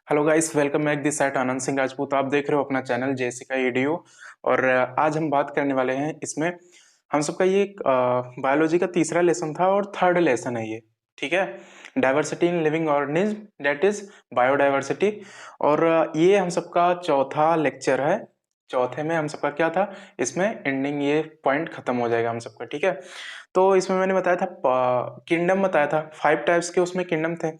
Hello guys, welcome back this side Anand Singh Rajput. आप देख रहे हो अपना चैनल जेसिका ईडीओ। और आज हम बात करने वाले हैं इसमें। हम सबका ये बायोलॉजी का तीसरा लेसन था और थर्ड लेसन है ये। ठीक है, diversity in living organism, that is biodiversity. और ये हम सबका चौथा लेक्चर है। चौथे में हम सबका क्या था, इसमें एंडिंग ये पॉइंट खत्म हो जाएगा हम सबका। ठीक है, तो इसमें मैंने बताया था, किंगडम बताया था, 5 टाइप्स के उसमें किंगडम थे।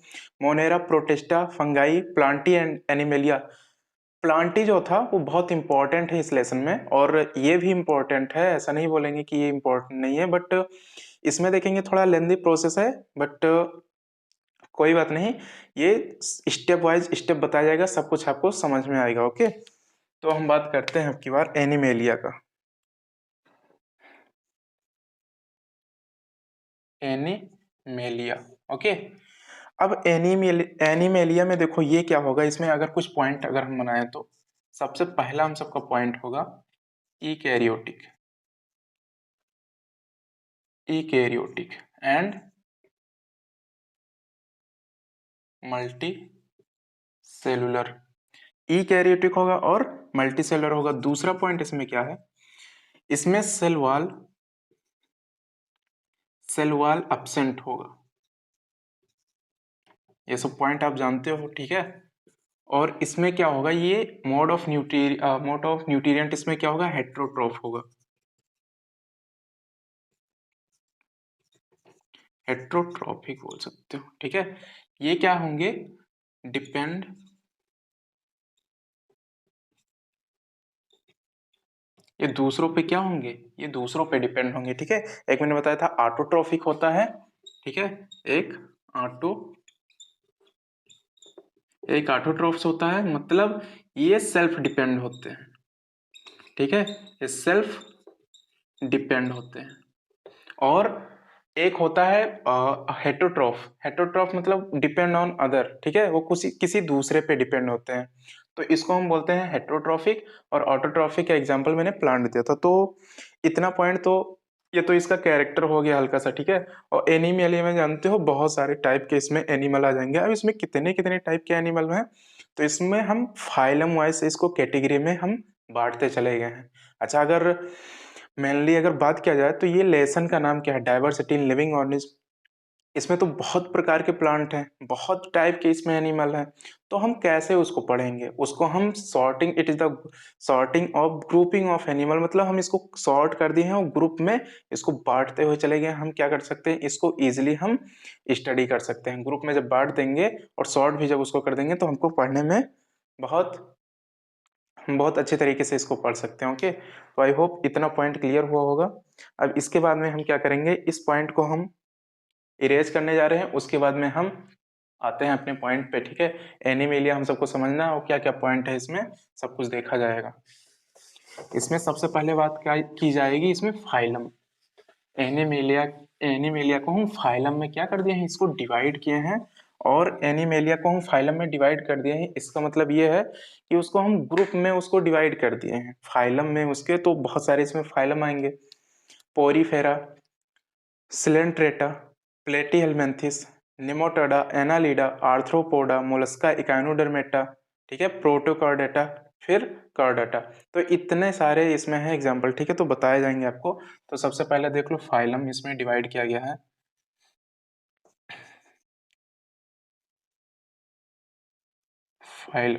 Monera, protista, fungi, Plantae and animalia. Plantae जो था वो बहुत इंपॉर्टेंट है इस लेसन में, और ये भी इंपॉर्टेंट है, ऐसा नहीं बोलेंगे कि ये इंपॉर्टेंट नहीं है, बट इसमें देखेंगे थोड़ा लेंदी प्रोसेस है, बट कोई बात नहीं। ये स्टेप वाइज स्टेप बताया जाएगा, सब कुछ आपको समझ में आएगा। ओके, तो हम बात करते हैं अब की बार एनिमेलिया का। Animalia, okay. अब एनिमेलिया में देखो ये क्या होगा, इसमें अगर कुछ पॉइंट अगर हम बनाए तो सबसे पहला हम सबका पॉइंट होगा ईकैरियोटिक। ईकैरियोटिक एंड मल्टी सेलुलर। ईकैरियोटिक होगा और मल्टी सेलुलर होगा। दूसरा पॉइंट इसमें क्या है, इसमें सेल वॉल एब्सेंट होगा। ये सब पॉइंट आप जानते हो, ठीक है। और इसमें क्या होगा, ये मोड ऑफ न्यूट्रिएंट इसमें क्या होगा, हेट्रोट्रॉफ होगा। हेट्रोट्रॉफिक बोल सकते हो, ठीक है। ये क्या होंगे, डिपेंड ये दूसरों पे क्या होंगे, ये दूसरों पे डिपेंड होंगे, ठीक है। एक मैंने बताया था ऑटोट्रॉफिक होता है, ठीक है। एक ऑटो एक ऑटोट्रॉफ्स होता है, मतलब ये सेल्फ डिपेंड होते हैं, ठीक है। ये सेल्फ डिपेंड होते हैं। और एक होता है हेटरोट्रॉफ। हेटरोट्रॉफ मतलब डिपेंड ऑन अदर, ठीक है, वो किसी किसी दूसरे पे डिपेंड होते हैं, तो इसको हम बोलते हैं हेटरोट्रॉफिक। और ऑटोट्रॉफिक का एग्जांपल मैंने प्लांट दिया था। तो इतना पॉइंट तो ये तो इसका कैरेक्टर हो गया हल्का सा, ठीक है। और एनिमल में जानते हो बहुत सारे टाइप के इसमें एनिमल आ जाएंगे। अब इसमें कितने कितने टाइप के एनिमल हैं, तो इसमें हम फाइलम वाइज इसको कैटेगरी में हम बांटते चले गए हैं। अच्छा, अगर मेनली अगर बात किया जाए तो ये लेसन का नाम क्या है, डाइवर्सिटी इन लिविंग ऑर्गेनिज्म। इसमें तो बहुत प्रकार के प्लांट हैं, बहुत टाइप के इसमें एनिमल हैं। तो हम कैसे उसको पढ़ेंगे, उसको हम sorting, it is the sorting of grouping of animal, मतलब हम इसको सॉर्ट कर दिए हैं और ग्रुप में इसको बांटते हुए चले गए। हम क्या कर सकते हैं, इसको इजिली हम स्टडी कर सकते हैं। ग्रुप में जब बांट देंगे और सॉर्ट भी जब उसको कर देंगे तो हमको पढ़ने में बहुत हम बहुत अच्छे तरीके से इसको पढ़ सकते हैं। ओके, तो आई होप इतना पॉइंट क्लियर हुआ होगा। अब इसके बाद में हम क्या करेंगे, इस पॉइंट को हम इरेज करने जा रहे हैं, उसके बाद में हम आते हैं अपने पॉइंट पे, ठीक है। एनिमेलिया हम सबको समझना है और क्या क्या पॉइंट है इसमें, सब कुछ देखा जाएगा। इसमें सबसे पहले बात क्या की जाएगी, इसमें फाइलम। एनिमेलिया एनिमेलिया को हम फाइलम में क्या कर दिए हैं, इसको डिवाइड किए हैं। और एनिमेलिया को हम फाइलम में डिवाइड कर दिए हैं, इसका मतलब ये है कि उसको हम ग्रुप में उसको डिवाइड कर दिए हैं फाइलम में उसके। तो बहुत सारे इसमें फाइलम आएंगे, Porifera, Coelenterata, Platyhelminthes, Nematoda, Annelida, Arthropoda, Mollusca, Echinodermata, ठीक है, प्रोटोकॉर्डेटा, फिर कॉर्डेटा। तो इतने सारे इसमें है एग्जाम्पल, ठीक है, तो बताए जाएंगे आपको। तो सबसे पहले देख लो, फाइलम इसमें डिवाइड किया गया है। फाइल,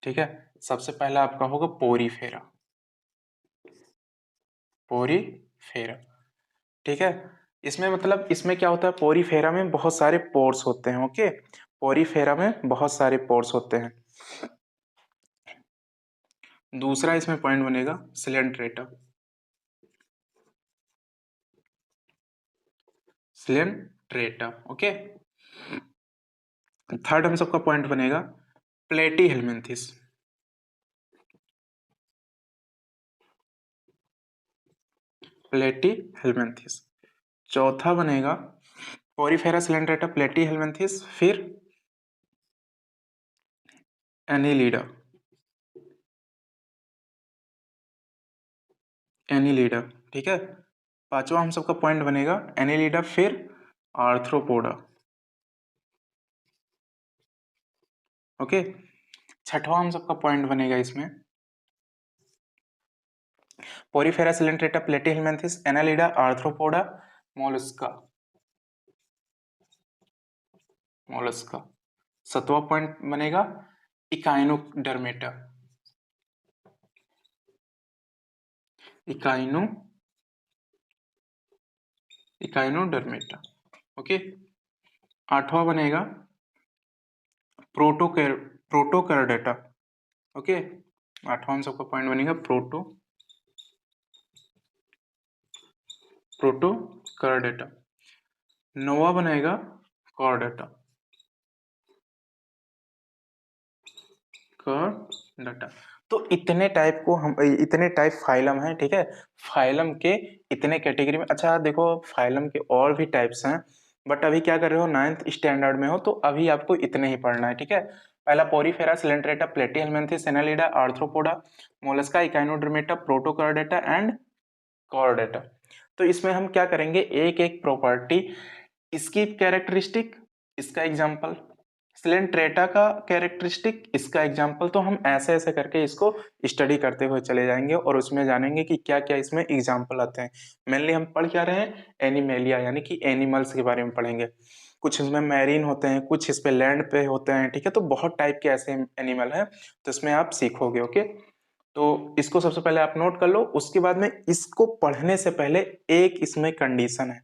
ठीक है। सबसे पहला आपका होगा पोरीफेरा। पोरीफेरा, ठीक है। इसमें मतलब इसमें क्या होता है, पोरीफेरा में बहुत सारे पोर्स होते हैं। ओके, पोरीफेरा में बहुत सारे पोर्स होते हैं। दूसरा इसमें पॉइंट बनेगा सिलेंट्रेटा। Coelenterata, okay. थर्ड हम सबका पॉइंट बनेगा प्लेटी हेलमिंथिस। प्लेटी हेलमिंथिस। चौथा बनेगा पोरीफेरा, सिलेंट्रेटा, प्लेटी हेलमिंथिस, फिर एनिलीडा। एनिलीडा, ठीक है। पांचवा हम सबका पॉइंट बनेगा एनिलीडा, फिर आर्थ्रोपोडा। ओके, छठवां हम सबका पॉइंट बनेगा इसमें, Porifera Coelenterata Platyhelminthes Annelida Arthropoda Mollusca. Mollusca. सातवां पॉइंट बनेगा इकाइनोडर्मेटा। इकाइनोडर्मेटा। ओके, आठवां बनेगा प्रोटोकैरडेटा। ओके, आठवां हम सबका पॉइंट बनेगा प्रोटोकैरडेटा। नौवां बनेगा कॉर्डेटा। डाटा। तो इतने टाइप फाइलम हैं, ठीक है। फाइलम के इतने कैटेगरी में, अच्छा देखो फाइलम के और भी टाइप्स हैं, बट अभी क्या कर रहे हो, 9th स्टैंडर्ड में हो, तो अभी आपको इतने ही पढ़ना है, ठीक है। पहला Porifera Coelenterata Platyhelminthes Annelida Arthropoda Mollusca Echinodermata Protochordata and Chordata. तो इसमें हम क्या करेंगे, एक एक प्रॉपर्टी, इसकी कैरेक्टरिस्टिक, इसका एग्जाम्पल, सिलेंट्रेटा का कैरेक्टरिस्टिक, इसका एग्जाम्पल, तो हम ऐसे ऐसे करके इसको स्टडी करते हुए चले जाएंगे और उसमें जानेंगे कि क्या क्या इसमें एग्जाम्पल आते हैं। मेनली हम पढ़ क्या रहे हैं, एनिमेलिया यानी कि एनिमल्स के बारे में पढ़ेंगे। कुछ इसमें मैरीन होते हैं, कुछ इस पे लैंड पे होते हैं, ठीक है। तो बहुत टाइप के ऐसे एनिमल हैं, तो इसमें आप सीखोगे। ओके, तो इसको सबसे पहले आप नोट कर लो। उसके बाद में इसको पढ़ने से पहले एक इसमें कंडीशन है,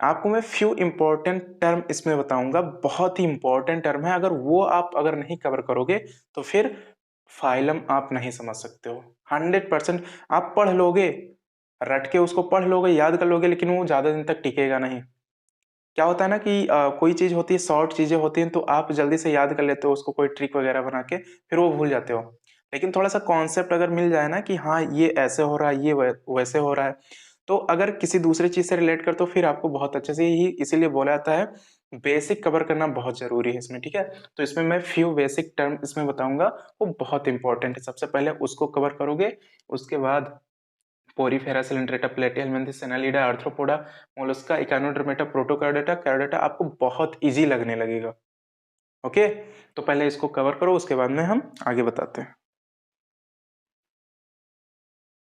आपको मैं फ्यू इंपॉर्टेंट टर्म इसमें बताऊंगा, बहुत ही इंपॉर्टेंट टर्म है, अगर वो आप अगर नहीं कवर करोगे तो फिर फाइलम आप नहीं समझ सकते हो। 100% आप पढ़ लोगे, रट के उसको पढ़ लोगे, याद कर लोगे, लेकिन वो ज्यादा दिन तक टिकेगा नहीं। क्या होता है ना कि कोई चीज होती है, शॉर्ट चीजें होती हैं, तो आप जल्दी से याद कर लेते हो उसको, कोई ट्रिक वगैरह बना के, फिर वो भूल जाते हो। लेकिन थोड़ा सा कॉन्सेप्ट अगर मिल जाए ना कि हाँ ये ऐसे हो रहा है, ये वैसे हो रहा है, तो अगर किसी दूसरे चीज से रिलेट कर तो फिर आपको बहुत अच्छे से ही, इसीलिए बोला जाता है बेसिक कवर करना बहुत जरूरी है इसमें, ठीक है। तो इसमें मैं फ्यू बेसिक टर्म इसमें बताऊंगा, वो बहुत इंपॉर्टेंट है। सबसे पहले उसको कवर करोगे, उसके बाद Porifera Coelenterata Platyhelminthes Annelida Arthropoda Mollusca Echinodermata Protochordata Chordata आपको बहुत इजी लगने लगेगा। ओके, तो पहले इसको कवर करो, उसके बाद में हम आगे बताते हैं।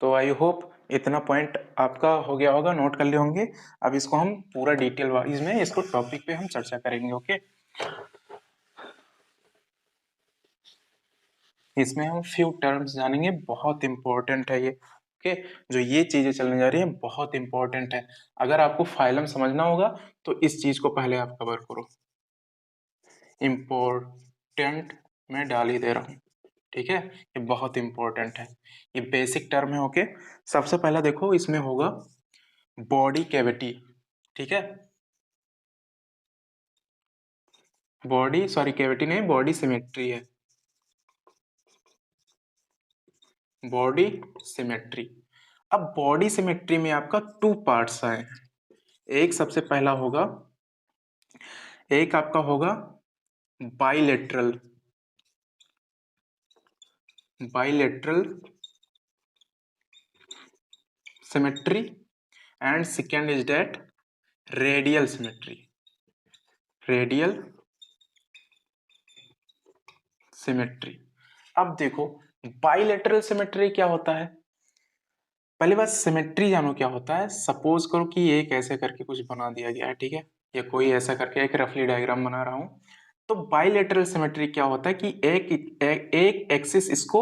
तो आई होप इतना पॉइंट आपका हो गया होगा, नोट कर लिए होंगे। अब इसको हम पूरा डिटेल वाइज में इसको टॉपिक पे हम चर्चा करेंगे। ओके, इसमें हम फ्यू टर्म्स जानेंगे, बहुत इंपॉर्टेंट है ये। ओके, जो ये चीजें चलने जा रही है बहुत इंपॉर्टेंट है। अगर आपको फाइलम समझना होगा तो इस चीज को पहले आप कवर करो। इम्पोर्टेंट मैं डाल ही दे रहा हूँ, ठीक है। ये बहुत इंपॉर्टेंट है, ये बेसिक टर्म है। ओके, सबसे पहला देखो इसमें होगा बॉडी कैविटी, ठीक है। बॉडी, सॉरी कैविटी नहीं, बॉडी सिमेट्री है, बॉडी सिमेट्री। अब बॉडी सिमेट्री में आपका टू पार्ट्स आए हैं। एक सबसे पहला होगा, एक आपका होगा bilateral, bilateral symmetry, and second is that radial symmetry, radial symmetry. अब देखो बाइलेटरल सिमेट्री क्या होता है, पहली बात सिमेट्री जानो क्या होता है। सपोज करो कि एक ऐसे करके कुछ बना दिया गया है, ठीक है, या कोई ऐसा करके एक रफली डायग्राम बना रहा हूं। तो बाइलेटरल सिमेट्री क्या होता है कि एक एक्सिस इसको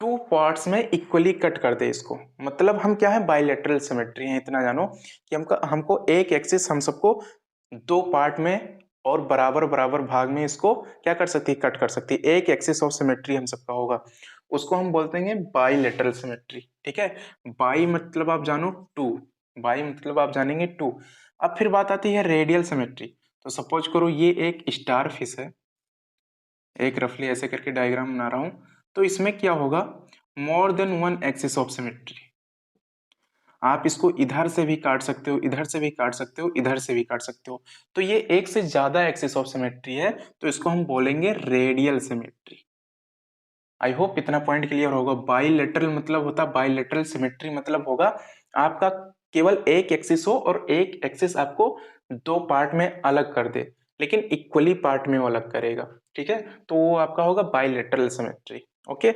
टू पार्ट्स में इक्वली कट कर दे इसको, मतलब हम क्या है, बाइलेटरल सिमेट्री है। इतना जानो कि हमको एक एक्सिस हम सबको दो पार्ट में और बराबर बराबर भाग में इसको क्या कर सकती है, कट कर सकती है। एक एक्सिस ऑफ सिमेट्री हम सबका होगा, उसको हम बोलते हैं बाइलेटरल सिमेट्री, ठीक है। बाई मतलब आप जानो टू, बाई मतलब आप जानेंगे टू। अब फिर बात आती है रेडियल सिमेट्री। तो सपोज करो ये एक स्टार फिश है, एक रफली ऐसे करके डायग्राम बना रहा हूं, तो इसमें क्या होगा, more than one axis of symmetry. आप इसको इधर से भी काट सकते हो, इधर से भी काट सकते हो, इधर से भी काट सकते हो। तो ये एक से ज्यादा एक्सिस ऑफ सिमेट्री है, तो इसको हम बोलेंगे रेडियल सिमेट्री। आई होप इतना पॉइंट क्लियर होगा। बाइलेटरल मतलब होता है, बाइलेटरल सिमेट्री मतलब होगा आपका केवल एक एक्सिस हो और एक एक्सिस आपको दो पार्ट में अलग कर दे, लेकिन इक्वली पार्ट में वो अलग करेगा, ठीक है। तो वो आपका होगा bilateral symmetry. Okay,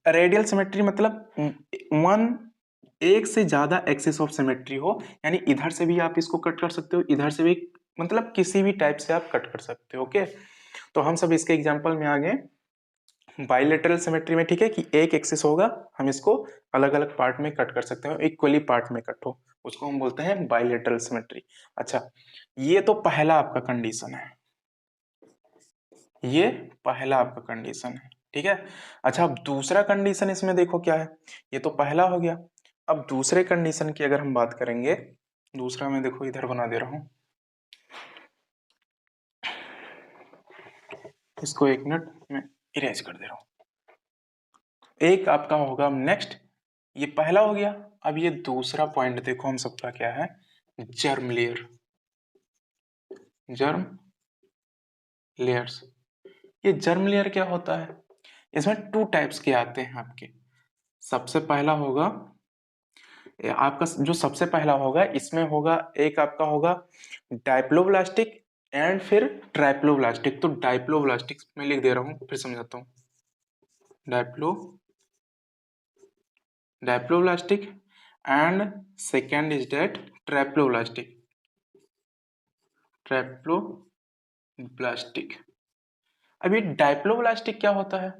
radial symmetry मतलब एक से ज्यादा एक्सिस ऑफ सिमेट्री हो, यानी इधर से भी आप इसको कट कर सकते हो, इधर से भी, मतलब किसी भी टाइप से आप कट कर सकते हो। ओके, तो हम सब इसके एग्जांपल में आ गए बाइलेटरल सिमेट्री में, ठीक है, कि एक एक्सिस होगा, हम इसको अलग अलग पार्ट में कट कर सकते हैं, इक्वली पार्ट में कट हो, उसको हम बोलते हैं बाइलेटरल सिमेट्री। अच्छा, ये तो पहला आपका कंडीशन है, ये पहला आपका कंडीशन है, ठीक है। अच्छा, अब दूसरा कंडीशन इसमें देखो क्या है, ये तो पहला हो गया। अब दूसरे कंडीशन की अगर हम बात करेंगे, दूसरा मैं देखो इधर बना दे रहा हूं, इसको एक मिनट में इरेज कर दे रहा हूं। एक आपका होगा नेक्स्ट, ये पहला हो गया। अब ये दूसरा पॉइंट देखो हम सबका क्या है, जर्म लेयर, जर्म लेयर्स। ये जर्म लेयर क्या होता है, इसमें टू टाइप्स के आते हैं आपके। सबसे पहला होगा, आपका जो सबसे पहला होगा इसमें होगा, एक आपका होगा डाइप्लोब्लास्टिक एंड फिर ट्राइप्लोब्लास्टिक। तो डाइप्लोब्लास्टिक में लिख दे रहा हूं, फिर समझाता हूं। डाइप्लोब्लास्टिक एंड सेकेंड इज दैट ट्राइप्लोब्लास्टिक, ट्राइप्लोब्लास्टिक। अभी डाइप्लोब्लास्टिक क्या होता है,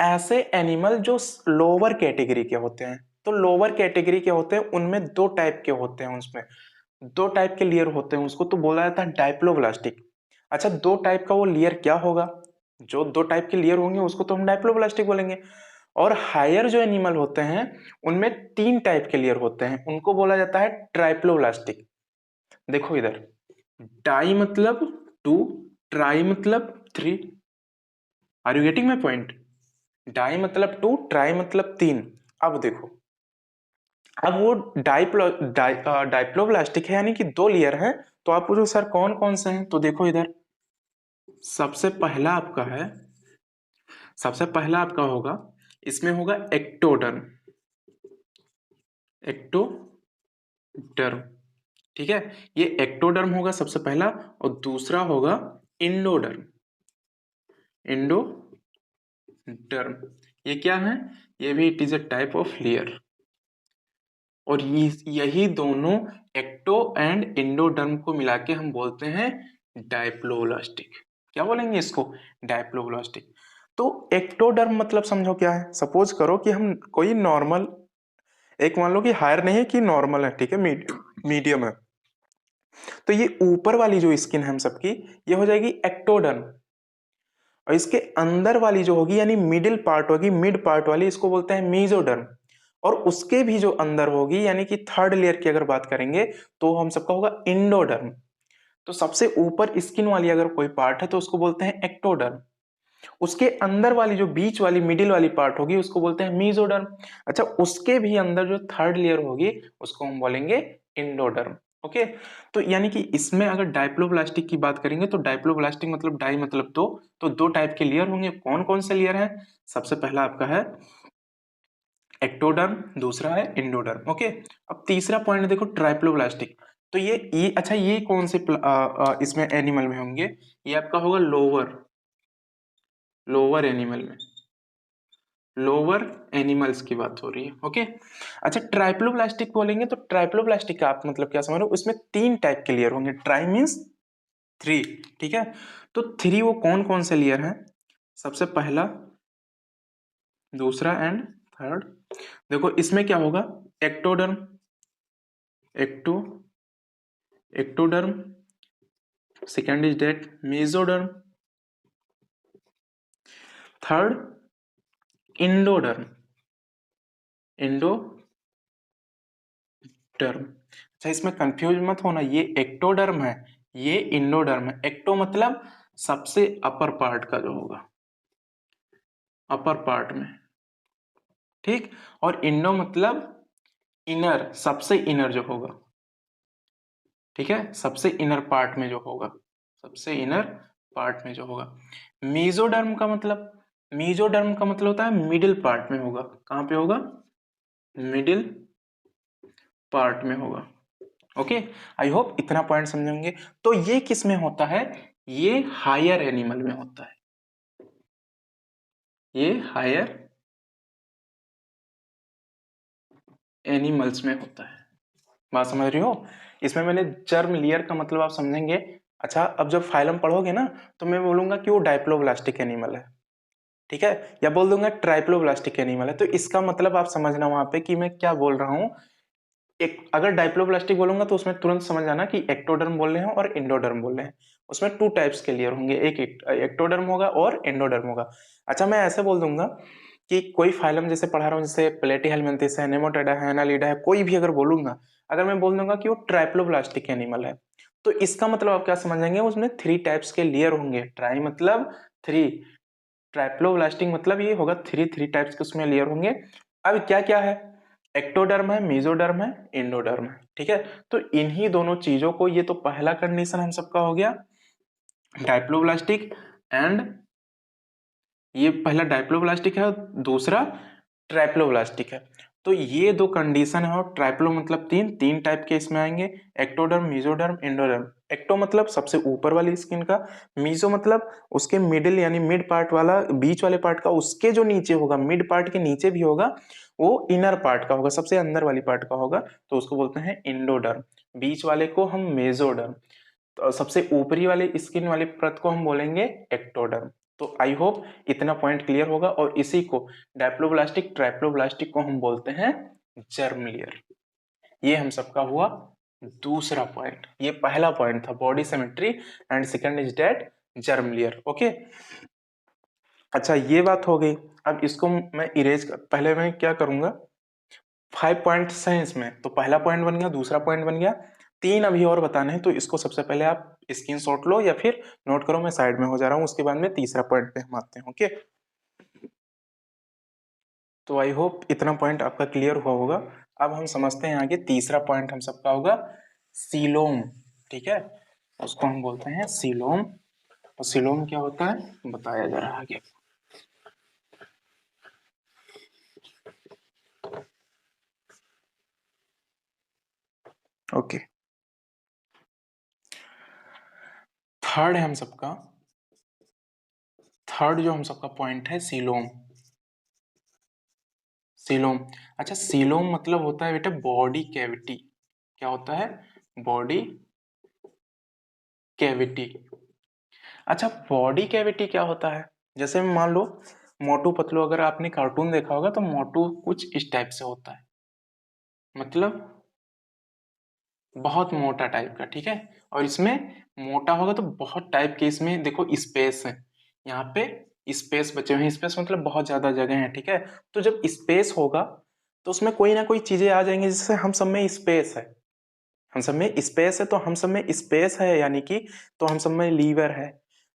ऐसे एनिमल जो लोअर कैटेगरी के होते हैं। तो लोअर कैटेगरी के होते हैं उनमें दो टाइप के होते हैं, उसमें दो टाइप के लेयर होते हैं, उसको तो बोला जाता है डाइप्लोब्लास्टिक। अच्छा, दो टाइप का वो लेयर क्या होगा, जो दो टाइप के लेयर होंगे उसको तो हम डाइप्लोब्लास्टिक बोलेंगे। और हायर जो एनिमल होते हैं उनमें तीन टाइप के लेयर होते हैं, उनको बोला जाता है ट्राइप्लोब्लास्टिक। देखो इधर, डाई मतलब टू, ट्राई मतलब थ्री। Are you getting my point? Di मतलब टू, ट्राई मतलब तीन। अब देखो, अब वो डाइप्लोब्लास्टिक है, यानी कि दो लेयर हैं। तो आप पूछो सर कौन कौन से हैं, तो देखो इधर, सबसे पहला आपका है, सबसे पहला आपका होगा, इसमें होगा एक्टोडर्म, एक्टोडर्म, ठीक है। ये एक्टोडर्म होगा सबसे पहला, और दूसरा होगा इंडोडर्म, इंडोडर्म। ये क्या है, ये भी it is a type of layer. और यही दोनों एक्टो एंड इंडोडर्म को मिला के हम बोलते हैं डाइप्लोब्लास्टिक। क्या बोलेंगे इसको, डाइप्लोब्लास्टिक। तो एक्टोडर्म मतलब समझो क्या है, सपोज करो कि हम कोई नॉर्मल, एक मान लो कि हायर नहीं है कि नॉर्मल है, ठीक है, मीडियम है। तो ये ऊपर वाली जो स्किन है हम सबकी, ये हो जाएगी एक्टोडर्म। और इसके अंदर वाली जो होगी, यानी मिडिल पार्ट होगी, मिड पार्ट वाली, इसको बोलते हैं मीजोडर्म। और उसके भी जो अंदर होगी, यानी कि थर्ड लेयर की अगर बात करेंगे, तो हम सबका होगा इंडोडर्म। तो सबसे ऊपर स्किन वाली अगर कोई पार्ट है तो उसको बोलते हैं एक्टोडर्म। उसके अंदर वाली जो बीच वाली मिडिल वाली पार्ट होगी उसको बोलते हैं मीजोडर्म। अच्छा, उसके भी अंदर जो थर्ड लेयर होगी उसको हम बोलेंगे इंडोडर्म। ओके, तो यानी कि इसमें अगर डाइप्लोब्लास्टिक की बात करेंगे तो डाइप्लोब्लास्टिक मतलब डाई मतलब दो, तो दो टाइप के लेयर होंगे। कौन कौन से लेयर हैं, सबसे पहला आपका है एक्टोडर्म, दूसरा है इंडोडर्म। ओके, अब तीसरा पॉइंट देखो ट्राइप्लोब्लास्टिक। तो ये अच्छा, ये कौन से इसमें एनिमल में होंगे, ये आपका होगा लोअर, लोअर एनिमल में, लोअर एनिमल्स की बात हो रही है। ओके, अच्छा, ट्राइप्लोब्लास्टिक बोलेंगे तो ट्राइप्लोब्लास्टिक का आप मतलब क्या समझ रहे हो, उसमें तीन टाइप के लेयर होंगे, ट्राई मीन्स थ्री, ठीक है। तो थ्री वो कौन कौन से लेयर हैं, सबसे पहला, दूसरा एंड थर्ड। देखो इसमें क्या होगा, ectoderm, ecto ectoderm, second is that mesoderm, third endoderm, endoderm. अच्छा, इसमें कंफ्यूज मत होना, ये एक्टोडर्म है, ये इंडोडर्म है। एक्टो मतलब सबसे अपर पार्ट का जो होगा, अपर पार्ट में, ठीक। और इंडो मतलब इनर, सबसे इनर जो होगा, ठीक है, सबसे इनर पार्ट में जो होगा, सबसे इनर पार्ट में जो होगा। मीजोडर्म का मतलब, मीजोडर्म का मतलब होता है मिडिल पार्ट में होगा। कहां पे होगा, मिडिल पार्ट में होगा। ओके, आई होप इतना पॉइंट समझेंगे। तो ये किस में होता है, ये हायर एनिमल में होता है, ये हायर एनिमल्स में होता है। बात समझ रही हो, इसमें मैंने जर्म लेयर का मतलब आप समझेंगे। अच्छा, अब जब फाइलम पढ़ोगे ना तो मैं बोलूंगा कि वो डाइप्लोब्लास्टिक एनिमल है, ठीक है, या बोल दूंगा ट्राइप्लोब्लास्टिक एनिमल है। तो इसका मतलब आप समझना वहां पे कि मैं क्या बोल रहा हूँ। एक अगर डाइप्लोब्लास्टिक बोलूंगा तो उसमें तुरंत समझ जाना कि एक्टोडर्म बोल रहे हैं और एंडोडर्म बोल रहे हैं। उसमें टू टाइप्स के लेयर होंगे, एक एक्टोडर्म होगा और एंडोडर्म होगा। अच्छा, मैं ऐसे बोल दूंगा कि कोई फाइलम जैसे पढ़ा रहा हूँ, जैसे प्लेटीहेल्मिन्थस है, नेमाटोडा है, एनालिडा है, कोई भी अगर बोलूंगा, अगर मैं बोल दूंगा कि वो ट्राइप्लोब्लास्टिक एनिमल है, तो इसका मतलब आप क्या समझेंगे, उसमें थ्री टाइप्स के लेयर होंगे। ट्राई मतलब थ्री, ट्राइप्लोब्लास्टिक मतलब ये होगा थ्री, थ्री टाइप्स के उसमें लेयर होंगे। अब क्या क्या है, एक्टोडर्म है, मेसोडर्म है, एंडोडर्म है, ठीक है। तो इन्हीं दोनों चीजों को, ये तो पहला कंडीशन हम सबका हो गया डाइप्लोब्लास्टिक एंड, ये पहला डाइप्लोब्लास्टिक है और दूसरा ट्राइप्लोब्लास्टिक है। तो ये दो कंडीशन है, और ट्राइप्लो मतलब तीन, तीन टाइप के इसमें आएंगे, एक्टोडर्म, मेसोडर्म, एंडोडर्म। एक्टो मतलब सबसे ऊपर वाली स्किन का, मीजो मतलब उसके मिडिल यानी मिड पार्ट वाला, बीच वाले पार्ट का, उसके जो नीचे होगा, मिड पार्ट के नीचे भी होगा, वो इनर पार्ट का होगा, सबसे अंदर वाली पार्ट का होगा, तो उसको बोलते हैं एंडोडर्म। बीच वाले को हम मेसोडर्म, तो सबसे ऊपरी वाले स्किन वाली परत को हम बोलेंगे एक्टोडर्म। तो आई होप इतना पॉइंट क्लियर होगा, और इसी को डाइप्लोब्लास्टिक, ट्राइप्लोब्लास्टिक को हम बोलते हैं जर्म लेयर। ये हम सबका हुआ दूसरा पॉइंट। ये पहला पॉइंट था body symmetry, and second is that germ layer. Okay, अच्छा ये बात हो गई। अब इसको मैं इरेज कर, पहले मैं क्या करूंगा, 5 पॉइंट्स हैं इसमें, तो पहला पॉइंट बन गया, दूसरा पॉइंट बन गया, तीन अभी और बताने हैं। तो इसको सबसे पहले आप स्क्रीनशॉट लो या फिर नोट करो, मैं साइड में हो जा रहा हूँ, उसके बाद में तीसरा पॉइंट पे हम आते हैं। ओके, तो आई होप इतना पॉइंट आपका क्लियर हुआ होगा। अब हम समझते हैं आगे, तीसरा पॉइंट हम सबका होगा सीलोम, ठीक है, उसको हम बोलते हैं सीलोम। और सीलोम क्या होता है बताया जा रहा है आगे। ओके, थर्ड है हम सबका, थर्ड जो हम सबका पॉइंट है सीलोम। सीलोम, अच्छा सीलोम मतलब होता है बेटा बॉडी कैविटी। क्या होता है, बॉडी कैविटी। अच्छा, बॉडी कैविटी क्या होता है, जैसे मान लो मोटू पतलू, अगर आपने कार्टून देखा होगा तो मोटू कुछ इस टाइप से होता है, मतलब बहुत मोटा टाइप का, ठीक है। और इसमें मोटा होगा तो बहुत टाइप के, इसमें देखो स्पेस है, यहाँ पे स्पेस बचे हुए हैं, स्पेस मतलब बहुत ज्यादा जगह है, ठीक है। तो जब स्पेस होगा तो उसमें कोई ना कोई चीजें आ जाएंगी, जिससे हम सब में स्पेस है, हम सब में स्पेस है, तो हम सब में स्पेस है यानी कि, तो हम सब में लीवर है,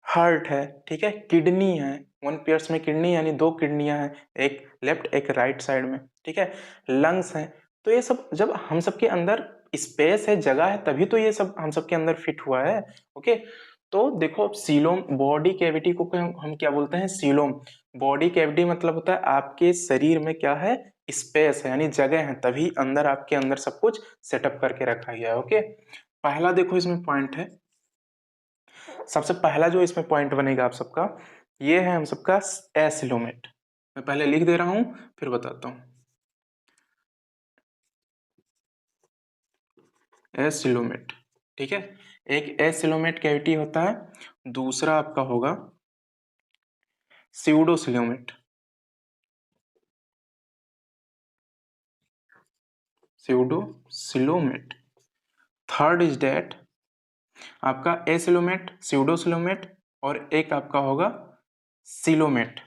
हार्ट है, ठीक है, किडनी है, वन पेयर्स में किडनी यानी दो किडनियां हैं, एक लेफ्ट एक राइट साइड में, ठीक है, लंग्स हैं। तो ये सब जब हम सब के अंदर स्पेस है, जगह है, तभी तो ये सब हम सब के अंदर फिट हुआ है। ओके, तो देखो सीलोम, बॉडी कैविटी को हम क्या बोलते हैं, सीलोम। बॉडी कैविटी मतलब होता है आपके शरीर में क्या है, स्पेस है यानी जगह है, तभी अंदर आपके अंदर सब कुछ सेटअप करके रखा गया है। ओके, पहला देखो इसमें पॉइंट है, सबसे पहला जो इसमें पॉइंट बनेगा आप सबका, ये है हम सबका एसिलोमेट। मैं पहले लिख दे रहा हूं फिर बताता हूं, एसिलोमेट, ठीक है। एक एसिलोमेट कैविटी होता है, दूसरा आपका होगा pseudocoelomate, pseudocoelomate. Third is that आपका एसिलोमेट, स्यूडोसिलोमेट, और एक आपका होगा सिलोमेट,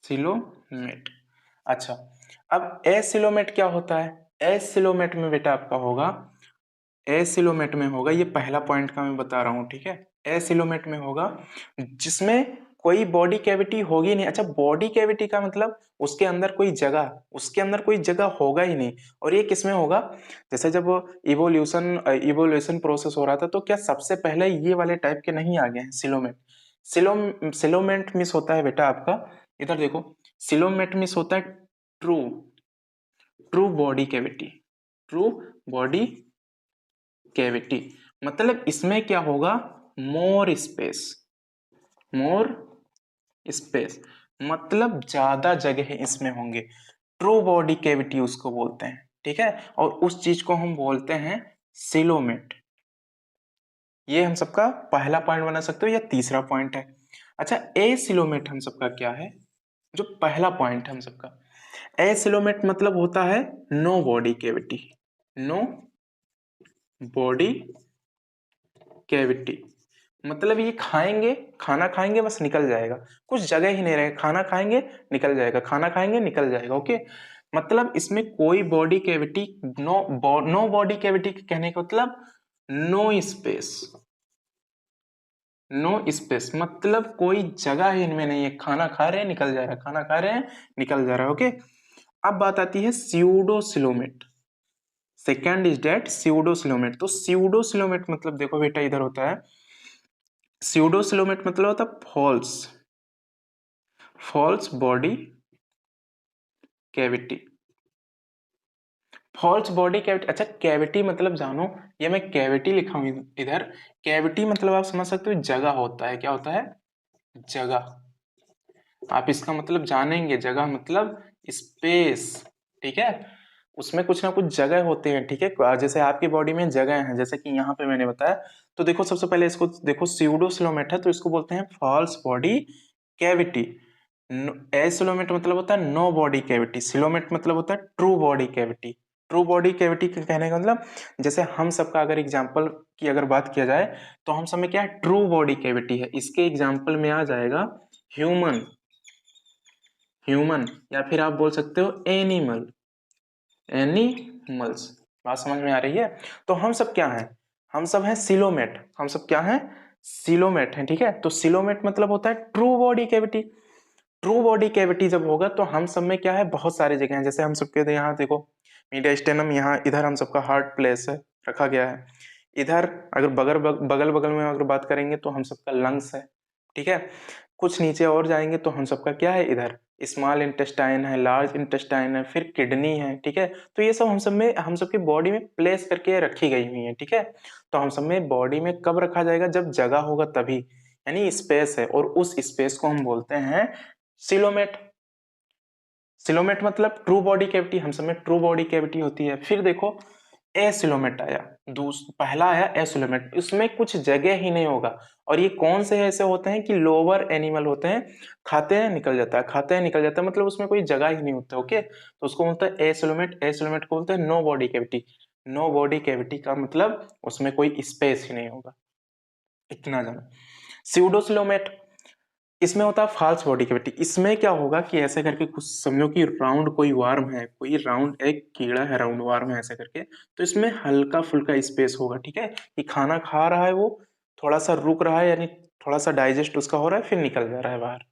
सिलोमेट। अच्छा, अब एसिलोमेट क्या होता है, एसिलोमेट में बेटा आपका होगा, एसिलोमेट में होगा, ये पहला पॉइंट का मैं बता रहा हूं, ठीक है। एसिलोमेट में होगा जिसमें कोई बॉडी कैविटी होगी नहीं। अच्छा, बॉडी कैविटी का मतलब उसके अंदर कोई जगह, उसके अंदर कोई जगह होगा ही नहीं। और ये किसमें होगा, जैसे जब इवोल्यूशन प्रोसेस हो रहा था, तो क्या सबसे पहले ये वाले टाइप के नहीं आ गए हैं सिलोमेट। सिलोमेट मिस होता है बेटा आपका, इधर देखो, सिलोमेट मिस होता है true, true body cavity, true body cavity मतलब इसमें क्या होगा, मोर स्पेस, मोर स्पेस मतलब ज्यादा जगह इसमें होंगे, ट्रू बॉडी कैविटी उसको बोलते हैं, ठीक है। और उस चीज को हम बोलते हैं सिलोमेट। ये हम सबका पहला पॉइंट बना सकते हो या तीसरा पॉइंट है। अच्छा, ए सिलोमेट हम सबका क्या है, जो पहला पॉइंट है हम सबका, ए सिलोमेट मतलब होता है no body cavity, no body cavity मतलब ये खाएंगे, खाना खाएंगे बस निकल जाएगा, कुछ जगह ही नहीं रहेगा, खाना खाएंगे निकल जाएगा, खाना खाएंगे निकल जाएगा, ओके। मतलब इसमें कोई body cavity, no body cavity कहने का मतलब नो स्पेस, नो स्पेस मतलब कोई जगह ही इनमें नहीं है, खाना खा रहे हैं निकल जा रहा है, खाना खा रहे हैं निकल जा रहा है, ओके। अब बात आती है pseudocoelomate, second is that pseudocoelomate. तो स्यूडोसिलोमेट मतलब देखो बेटा इधर होता है, स्यूडोसिलोमेट मतलब होता है false, false body cavity, false body cavity. अच्छा कैविटी मतलब जानो, ये मैं कैविटी लिखा हूं इधर, कैविटी मतलब आप समझ सकते हो जगह होता है, क्या होता है, जगह। आप इसका मतलब जानेंगे, जगह मतलब स्पेस, ठीक है। उसमें कुछ ना कुछ जगह होते हैं, ठीक है। जैसे आपकी बॉडी में जगह है, जैसे कि यहाँ पे मैंने बताया। तो देखो सबसे पहले इसको देखो, स्यूडोसिलोमेट है तो इसको बोलते हैं फॉल्स बॉडी कैविटी। एसिलोमेट मतलब होता है नो बॉडी कैविटी, सिलोमेट मतलब होता है true body cavity. True body cavity कहने का मतलब, जैसे हम सबका अगर एग्जांपल की अगर बात किया जाए तो हम सब में क्या है, ट्रू बॉडी कैविटी है। इसके एग्जांपल में आ जाएगा ह्यूमन, ह्यूमन या फिर आप बोल सकते हो एनिमल, एनिमल्स। बात समझ में आ रही है। तो हम सब क्या हैं, हम सब हैं सिलोमेट, हम सब क्या हैं, सिलोमेट हैं, ठीक है। तो सिलोमेट मतलब होता है true body cavity. True body cavity जब होगा तो हम सब में क्या है, बहुत सारे जगह हैं, जैसे हम सबके यहाँ देखो मीडियास्टेनम, यहाँ इधर हम सबका हार्ट प्लेस है, रखा गया है। इधर अगर बगल बगल में अगर बात करेंगे तो हम सबका लंग्स है, ठीक है। कुछ नीचे और जाएंगे तो हम सबका क्या है, इधर स्मॉल इंटेस्टाइन है, लार्ज इंटेस्टाइन है, फिर किडनी है, ठीक है। तो ये सब हम सब में, हम सबकी बॉडी में प्लेस करके रखी गई हुई है, ठीक है। तो हम सब में बॉडी में कब रखा जाएगा, जब जगह होगा तभी, यानी स्पेस है, और उस स्पेस को हम बोलते हैं सिलोमेट। सिलोमेट मतलब ट्रू बॉडी कैविटी, हम सब में ट्रू बॉडी कैविटी होती है। फिर देखो एसिलोमेट आया, पहला आया एसिलोमेट, इसमें कुछ जगह ही नहीं होगा। और ये कौन से ऐसे होते हैं कि लोअर एनिमल होते हैं, खाते हैं निकल जाता है, खाते हैं निकल जाता है, मतलब उसमें कोई जगह ही नहीं होता, ओके। तो उसको बोलते हैं एसिलोमेट, एसिलोमेट को बोलते हैं no body cavity. No body cavity का मतलब उसमें कोई स्पेस ही नहीं होगा, इतना जाना। स्यूडोसिलोमेट, इसमें होता है फॉल्स बॉडी कैविटी। इसमें क्या होगा कि ऐसे करके कुछ समझो कि राउंड कोई वार्म है, कोई राउंड एक कीड़ा है, राउंड वार्म है ऐसे करके, तो इसमें हल्का फुल्का स्पेस होगा, ठीक है। कि खाना खा रहा है वो, थोड़ा सा रुक रहा है, यानी थोड़ा सा डाइजेस्ट उसका हो रहा है, फिर निकल जा रहा है बाहर,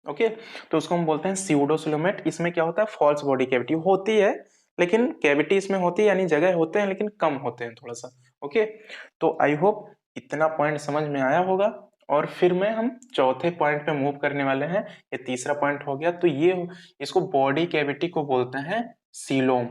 ओके। तो उसको हम बोलते हैं स्यूडोसिलोमेट। इसमें क्या होता है, फॉल्स बॉडी कैविटी होती है, लेकिन कैविटी इसमें होती है, यानी जगह होते हैं लेकिन कम होते हैं थोड़ा सा, ओके। तो आई होप इतना पॉइंट समझ में आया होगा। और फिर में हम चौथे पॉइंट पे मूव करने वाले हैं। ये तीसरा पॉइंट हो गया, तो ये इसको बॉडी कैविटी को बोलते हैं सीलोम।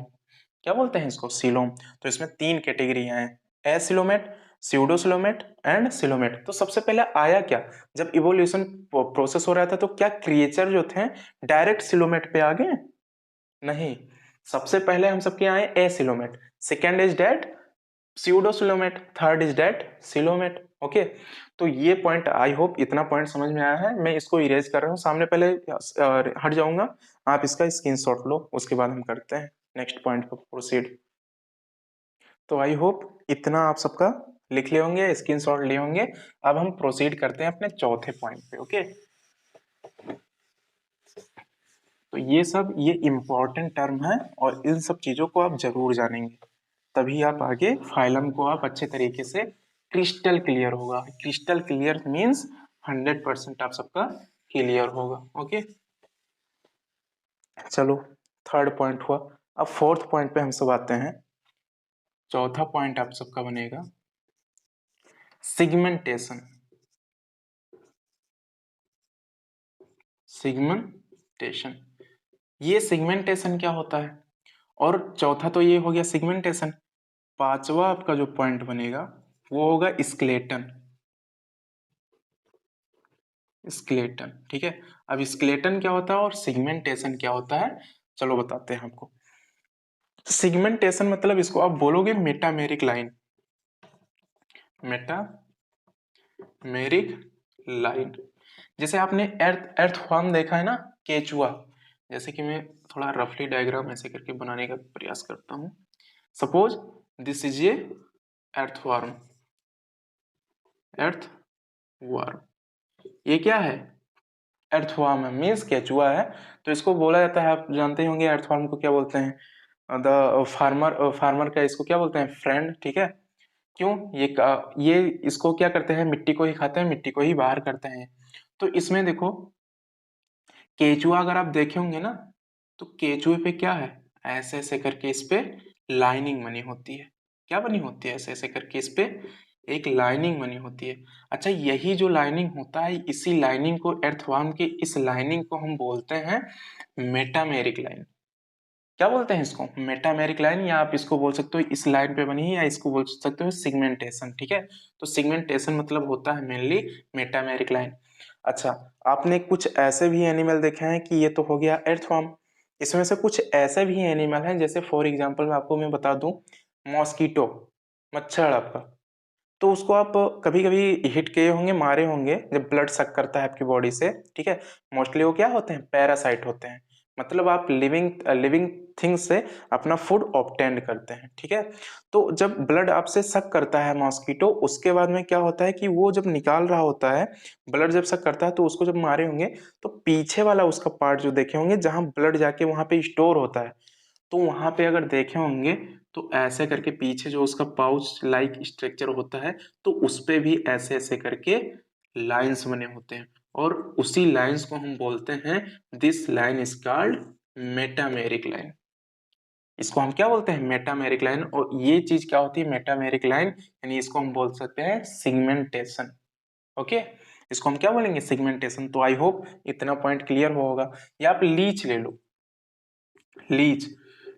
क्या बोलते हैं इसको, सीलोम। तो इसमें तीन कैटेगरी हैं, एसिलोमेट, स्यूडोसिलोमेट एंड सिलोमेट। तो सबसे पहले आया क्या, जब इवोल्यूशन प्रोसेस हो रहा था तो क्या क्रिएचर जो थे डायरेक्ट सिलोमेट पे आ गए, नहीं। सबसे पहले हम सबके आए acoelomate, second is that pseudocoelomate, third is that coelomate, okay. तो ये पॉइंट आई होप इतना पॉइंट समझ में आया है। मैं इसको इरेज कर रहा हूँ सामने, पहले हट जाऊंगा, आप इसका स्क्रीनशॉट लो, उसके बाद हम करते हैं नेक्स्ट पॉइंट पर प्रोसीड। तो आई होप इतना आप सबका लिख लिए होंगे, स्क्रीनशॉट लिए होंगे। अब हम प्रोसीड करते हैं अपने चौथे पॉइंट पे, ओके। तो ये इंपॉर्टेंट टर्म है और इन सब चीजों को आप जरूर जानेंगे, तभी आप आगे फाइलम को आप अच्छे तरीके से क्रिस्टल क्लियर होगा। क्रिस्टल क्लियर मीन्स 100% आप सबका क्लियर होगा, ओके। चलो थर्ड पॉइंट हुआ। अब फोर्थ पॉइंट पे हम सब आते हैं। चौथा पॉइंट आप सबका बनेगा सिगमेंटेशन। सिगमेंटेशन, ये सिगमेंटेशन क्या होता है, और चौथा तो ये हो गया सिगमेंटेशन। पांचवा आपका जो पॉइंट बनेगा वो होगा स्केलेटन। स्केलेटन, ठीक है। अब स्केलेटन क्या होता है और सिगमेंटेशन क्या होता है, चलो बताते हैं आपको। सिगमेंटेशन मतलब इसको आप बोलोगे मेटामेरिक लाइन, मेटामेरिक लाइन। जैसे आपने अर्थवर्म देखा है ना, केचुआ। जैसे कि मैं थोड़ा रफली डायग्राम ऐसे करके बनाने का प्रयास करता हूं। Suppose this is a earthworm, earthworm. ये क्या है, अर्थवर्म है, मीन्स केचुआ है। तो इसको बोला जाता है, आप जानते ही होंगे अर्थवर्म को क्या बोलते हैं, द फार्मर, फार्मर का इसको क्या बोलते हैं, फ्रेंड, ठीक है। क्यों, ये इसको क्या करते हैं, मिट्टी को ही खाते हैं, मिट्टी को ही बाहर करते हैं। तो इसमें देखो केचुआ अगर आप देखे होंगे ना, तो केचुए पे क्या है, ऐसे ऐसे करके इस पे लाइनिंग बनी होती है। क्या बनी होती है, ऐसे ऐसे करके इस पे एक लाइनिंग बनी होती है। अच्छा, यही जो लाइनिंग होता है, इसी लाइनिंग को, अर्थवर्म की इस लाइनिंग को हम बोलते हैं मेटामेरिक लाइन। क्या बोलते हैं इसको, मेटामेरिक लाइन, या आप इसको बोल सकते हो इस लाइन पे बनी है, या इसको बोल सकते हो सिगमेंटेशन, ठीक है। तो सिगमेंटेशन मतलब होता है मेनली मेटामेरिक लाइन। अच्छा, आपने कुछ ऐसे भी एनिमल देखे हैं कि ये तो हो गया अर्थवर्म, इसमें से कुछ ऐसे भी एनिमल हैं, जैसे फॉर एग्जांपल आपको मैं बता दूं, मॉस्किटो, मच्छर आपका। तो उसको आप कभी कभी हिट किए होंगे, मारे होंगे, जब ब्लड सक करता है आपकी बॉडी से, ठीक है। मोस्टली वो क्या होते हैं, पैरासाइट होते हैं। मतलब आप लिविंग लिविंग थिंग्स से अपना फूड ऑब्टेन करते हैं, ठीक है। तो जब ब्लड आपसे सक करता है मॉस्किटो, उसके बाद में क्या होता है कि वो जब निकाल रहा होता है, ब्लड जब सक करता है, तो उसको जब मारे होंगे, तो पीछे वाला उसका पार्ट जो देखे होंगे, जहां ब्लड जाके वहां पे स्टोर होता है, तो वहां पे अगर देखे होंगे, तो ऐसे करके पीछे जो उसका पाउच लाइक स्ट्रक्चर होता है, तो उस पे भी ऐसे ऐसे करके लाइंस बने होते हैं। और उसी लाइंस को हम बोलते हैं, this line is called metameric line. इसको हम क्या बोलते हैं, मेटामेरिक लाइन। और ये चीज क्या होती है, मेटामेरिक लाइन, यानी इसको हम बोल सकते हैं सिगमेंटेशन। ओके, इसको हम क्या बोलेंगे, सिगमेंटेशन। तो आई होप इतना पॉइंट क्लियर होगा। या आप लीच ले लो, लीच,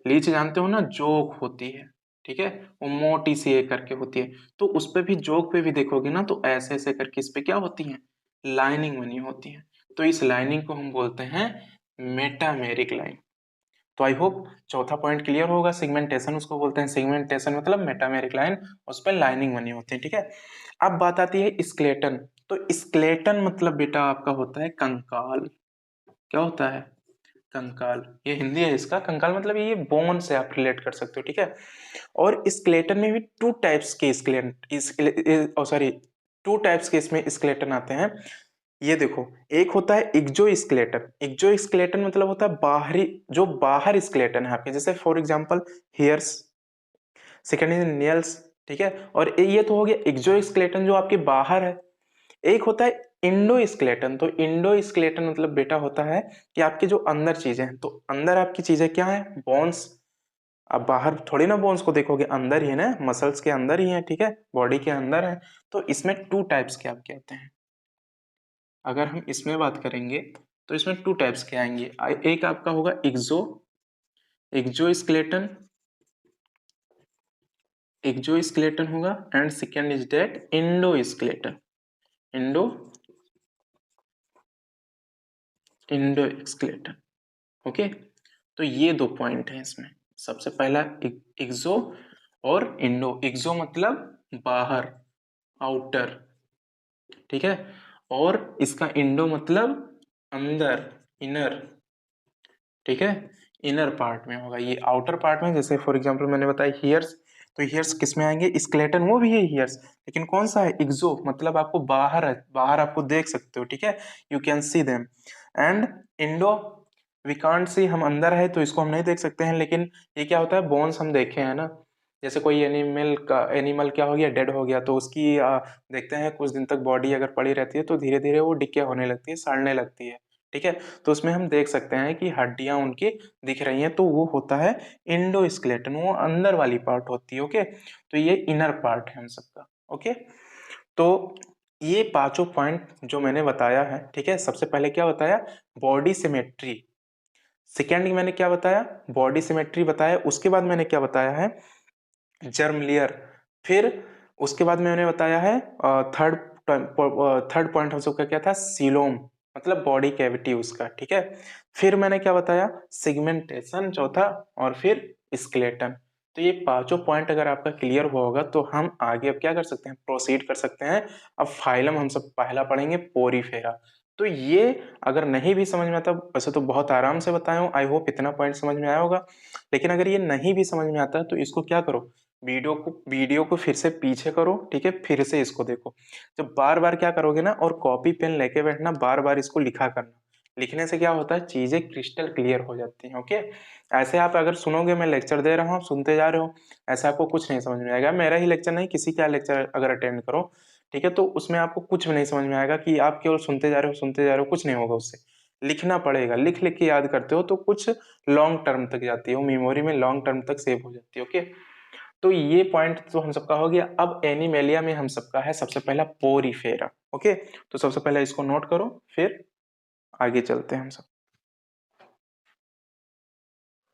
लीच जानते हो ना, जोक होती है, ठीक है। वो मोटी सी एक करके होती है। तो उस पे भी, जोक पे भी देखोगे ना, तो ऐसे ऐसे करके इस पे क्या होती है, लाइनिंग बनी होती है। तो इस लाइनिंग को हम बोलते हैं मेटामेरिक लाइन। तो आई होप चौथा पॉइंट क्लियर होगा, सिगमेंटेशन उसको बोलते हैं, सिगमेंटेशन मतलब मेटामेरिक लाइन, उस पर लाइनिंग बनी होती है, ठीक है। अब बात आती है स्केलेटन। तो स्केलेटन मतलब बेटा आपका होता है कंकाल। क्या होता है, कंकाल। ये हिंदी है इसका, कंकाल मतलब ये बोन से आप रिलेट कर सकते हो, ठीक है। और स्केलेटन में भी टू टाइप्स के सॉरी, टू टाइप्स के इसमें स्केलेटन आते हैं। ये देखो, एक होता है एक्जो स्केलेटन। एक्जो स्केलेटन मतलब होता है बाहरी, जो बाहर स्केलेटन है आपके, जैसे for example hairs, second is nails, ठीक है। और ये तो हो गया एक्जो स्केलेटन जो आपके बाहर है। एक होता है इंडो स्केलेटन। तो इंडो स्केलेटन मतलब बेटा होता है कि आपके जो अंदर चीजें हैं, तो अंदर आपकी चीजें क्या है, बोन्स। आप बाहर थोड़ी ना बोन्स को देखोगे, अंदर ही है ना, मसल्स के अंदर ही है, ठीक है, बॉडी के अंदर है। तो इसमें टू टाइप्स के आप कहते हैं। अगर हम इसमें बात करेंगे, तो इसमें टू टाइप्स के आएंगे। एक आपका होगा exo, exoskeleton, exoskeleton होगा। And second is that endoskeleton, endo, endoskeleton. Okay, तो ये दो पॉइंट है इसमें। सबसे पहला एक्सो और इंडो। एक्सो मतलब बाहर, आउटर, ठीक है। और इसका इंडो मतलब अंदर, इनर, ठीक है, इनर पार्ट में होगा। ये आउटर पार्ट में, जैसे फॉर एग्जांपल मैंने बताया हियर्स, तो हियर्स किस में आएंगे, स्केलेटन वो भी है हियर्स, लेकिन कौन सा है, एक्सो, मतलब आपको बाहर है, बाहर आपको देख सकते हो, ठीक है, you can see them. And endo, we can't see, हम अंदर है तो इसको हम नहीं देख सकते हैं, लेकिन ये क्या होता है, बोन्स हम देखे हैं ना। जैसे कोई एनिमल क्या हो गया, डेड हो गया, तो उसकी देखते हैं कुछ दिन तक बॉडी अगर पड़ी रहती है, तो धीरे धीरे वो डिके होने लगती है, सड़ने लगती है, ठीक है। तो उसमें हम देख सकते हैं कि हड्डियां उनकी दिख रही हैं, तो वो होता है इंडोस्केलेटन, वो अंदर वाली पार्ट होती है, ओके। तो ये इनर पार्ट है हम सबका, ओके। तो ये पांचों पॉइंट जो मैंने बताया है, ठीक है। सबसे पहले क्या बताया, बॉडी सिमेट्री, सेकेंड मैंने क्या बताया, बॉडी सिमेट्री बताया, उसके बाद मैंने क्या बताया है, जर्म लेयर, फिर उसके बाद मैंने बताया है थर्ड थर्ड पॉइंट हम सबका क्या था, सीलोम मतलब बॉडी कैविटी उसका, ठीक है। फिर मैंने क्या बताया, सिगमेंटेशन चौथा, और फिर स्केलेटन। तो ये पांचों पॉइंट अगर आपका क्लियर हुआ होगा तो हम आगे अब क्या कर सकते हैं, प्रोसीड कर सकते हैं। अब फाइलम हम सब पहला पढ़ेंगे, पोरीफेरा। तो ये अगर नहीं भी समझ में आता, वैसे तो बहुत आराम से बताया हूँ, आई होप इतना पॉइंट समझ में आया होगा। लेकिन अगर ये नहीं भी समझ में आता है तो इसको क्या करो, वीडियो को फिर से पीछे करो, ठीक है, फिर से इसको देखो। जब बार बार क्या करोगे ना, और कॉपी पेन लेके बैठना, बार बार इसको लिखा करना। लिखने से क्या होता है, चीजें क्रिस्टल क्लियर हो जाती हैं। ओके, ऐसे आप अगर सुनोगे मैं लेक्चर दे रहा हूँ, आप सुनते जा रहे हो, ऐसे आपको कुछ नहीं समझ में आएगा। मेरा ही लेक्चर नहीं, किसी का लेक्चर अगर अटेंड करो, ठीक है, तो उसमें आपको कुछ भी नहीं समझ में आएगा कि आप केवल सुनते जा रहे हो, सुनते जा रहे हो, कुछ नहीं होगा उससे। लिखना पड़ेगा, लिख लिख के याद करते हो तो कुछ लॉन्ग टर्म तक जाती है, वो मेमोरी में लॉन्ग टर्म तक सेव हो जाती है। ओके, तो ये पॉइंट तो हम सबका हो गया। अब एनिमेलिया में हम सबका है सबसे पहला पोरीफेरा। ओके, तो सबसे पहले इसको नोट करो, फिर आगे चलते हैं हम सब।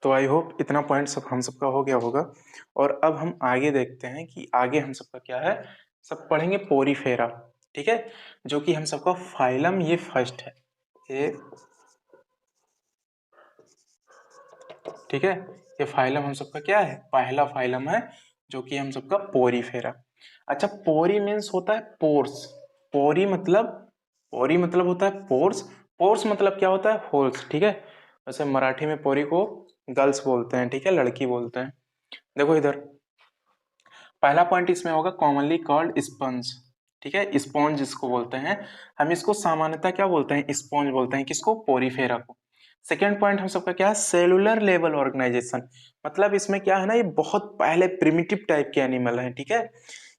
तो आई होप इतना पॉइंट सब हम सबका हो गया होगा। और अब हम आगे देखते हैं कि आगे हम सबका क्या है, सब पढ़ेंगे पोरीफेरा, ठीक है, जो कि हम सबका फाइलम ये फर्स्ट है, ये ठीक है, ये फाइलम हम सबका क्या है, पहला फाइलम है, जो कि हम सबका पोरीफेरा। अच्छा, पोरी मीन्स होता है पोर्स। पोरी मतलब, पोरी मतलब होता है पोर्स। पोर्स मतलब क्या होता है, होल्स, ठीक है। वैसे मराठी में पोरी को गर्ल्स बोलते हैं, ठीक है, लड़की बोलते हैं। देखो इधर, पहला पॉइंट इसमें होगा कॉमनली कॉल्ड स्पंज, ठीक है, स्पॉन्ज इसको बोलते हैं। हम इसको सामान्यतः क्या बोलते हैं, स्पॉन्ज बोलते हैं, किसको, पोरीफेरा को। सेकेंड पॉइंट हम सबका क्या है, सेलुलर लेवल ऑर्गेनाइजेशन। मतलब इसमें क्या है ना, ये बहुत पहले प्रिमिटिव टाइप के एनिमल है, ठीक है।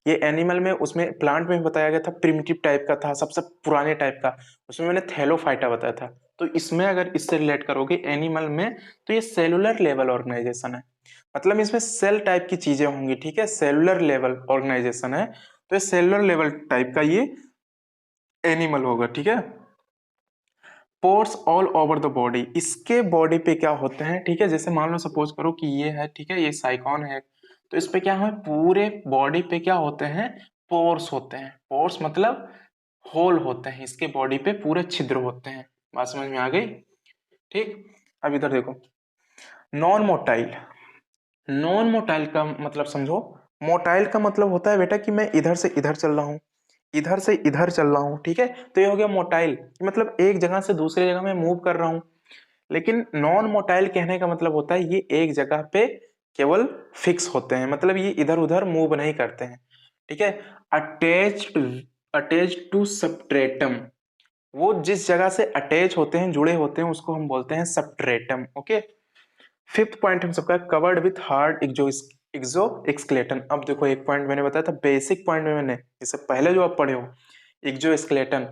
ये एनिमल में, उसमें प्लांट में बताया गया था प्रिमिटिव टाइप का था, सबसे पुराने टाइप का, उसमें मैंने थैलोफाइटा बताया था। तो इसमें अगर इससे रिलेट करोगे एनिमल में, तो ये सेलुलर लेवल ऑर्गेनाइजेशन है। मतलब इसमें सेल टाइप की चीजें होंगी, ठीक है, सेलुलर लेवल ऑर्गेनाइजेशन है, तो ये सेलुलर लेवल टाइप का ये एनिमल होगा, ठीक है। Pores all over the body, इसके बॉडी पे क्या होते हैं, ठीक है, जैसे मान लो सपोज करो कि ये है, ठीक है, ये साइकॉन है, तो इस पे क्या है, पूरे बॉडी पे क्या होते हैं, पोर्स होते हैं। पोर्स मतलब होल होते हैं, इसके बॉडी पे पूरे छिद्र होते हैं। बात समझ में आ गई, ठीक। अब इधर देखो, नॉन मोटाइल। नॉन मोटाइल का मतलब समझो, मोटाइल का मतलब होता है बेटा कि मैं इधर से इधर चल रहा हूँ, इधर से इधर चल रहा हूँ, ठीक है, तो ये हो गया मोटाइल, मतलब एक जगह से दूसरी जगह में मूव कर रहा हूँ। लेकिन नॉन मोटाइल कहने का मतलब होता है ये एक जगह पे केवल फिक्स होते हैं, मतलब ये इधर उधर मूव नहीं करते हैं, ठीक है। अटैच्ड, अटैच्ड टू सबट्रेटम, वो जिस जगह से अटैच होते हैं, जुड़े होते हैं, उसको हम बोलते हैं सबट्रेटम। ओके, फिफ्थ पॉइंट हम सबका कवर्ड विथ हार्ड एक्सो एक्सक्लेटन। अब देखो, एक पॉइंट मैंने बताया था बेसिक पॉइंट में, मैंने इससे पहले जो आप पढ़े हो, एक्सो एक्सक्लेटन।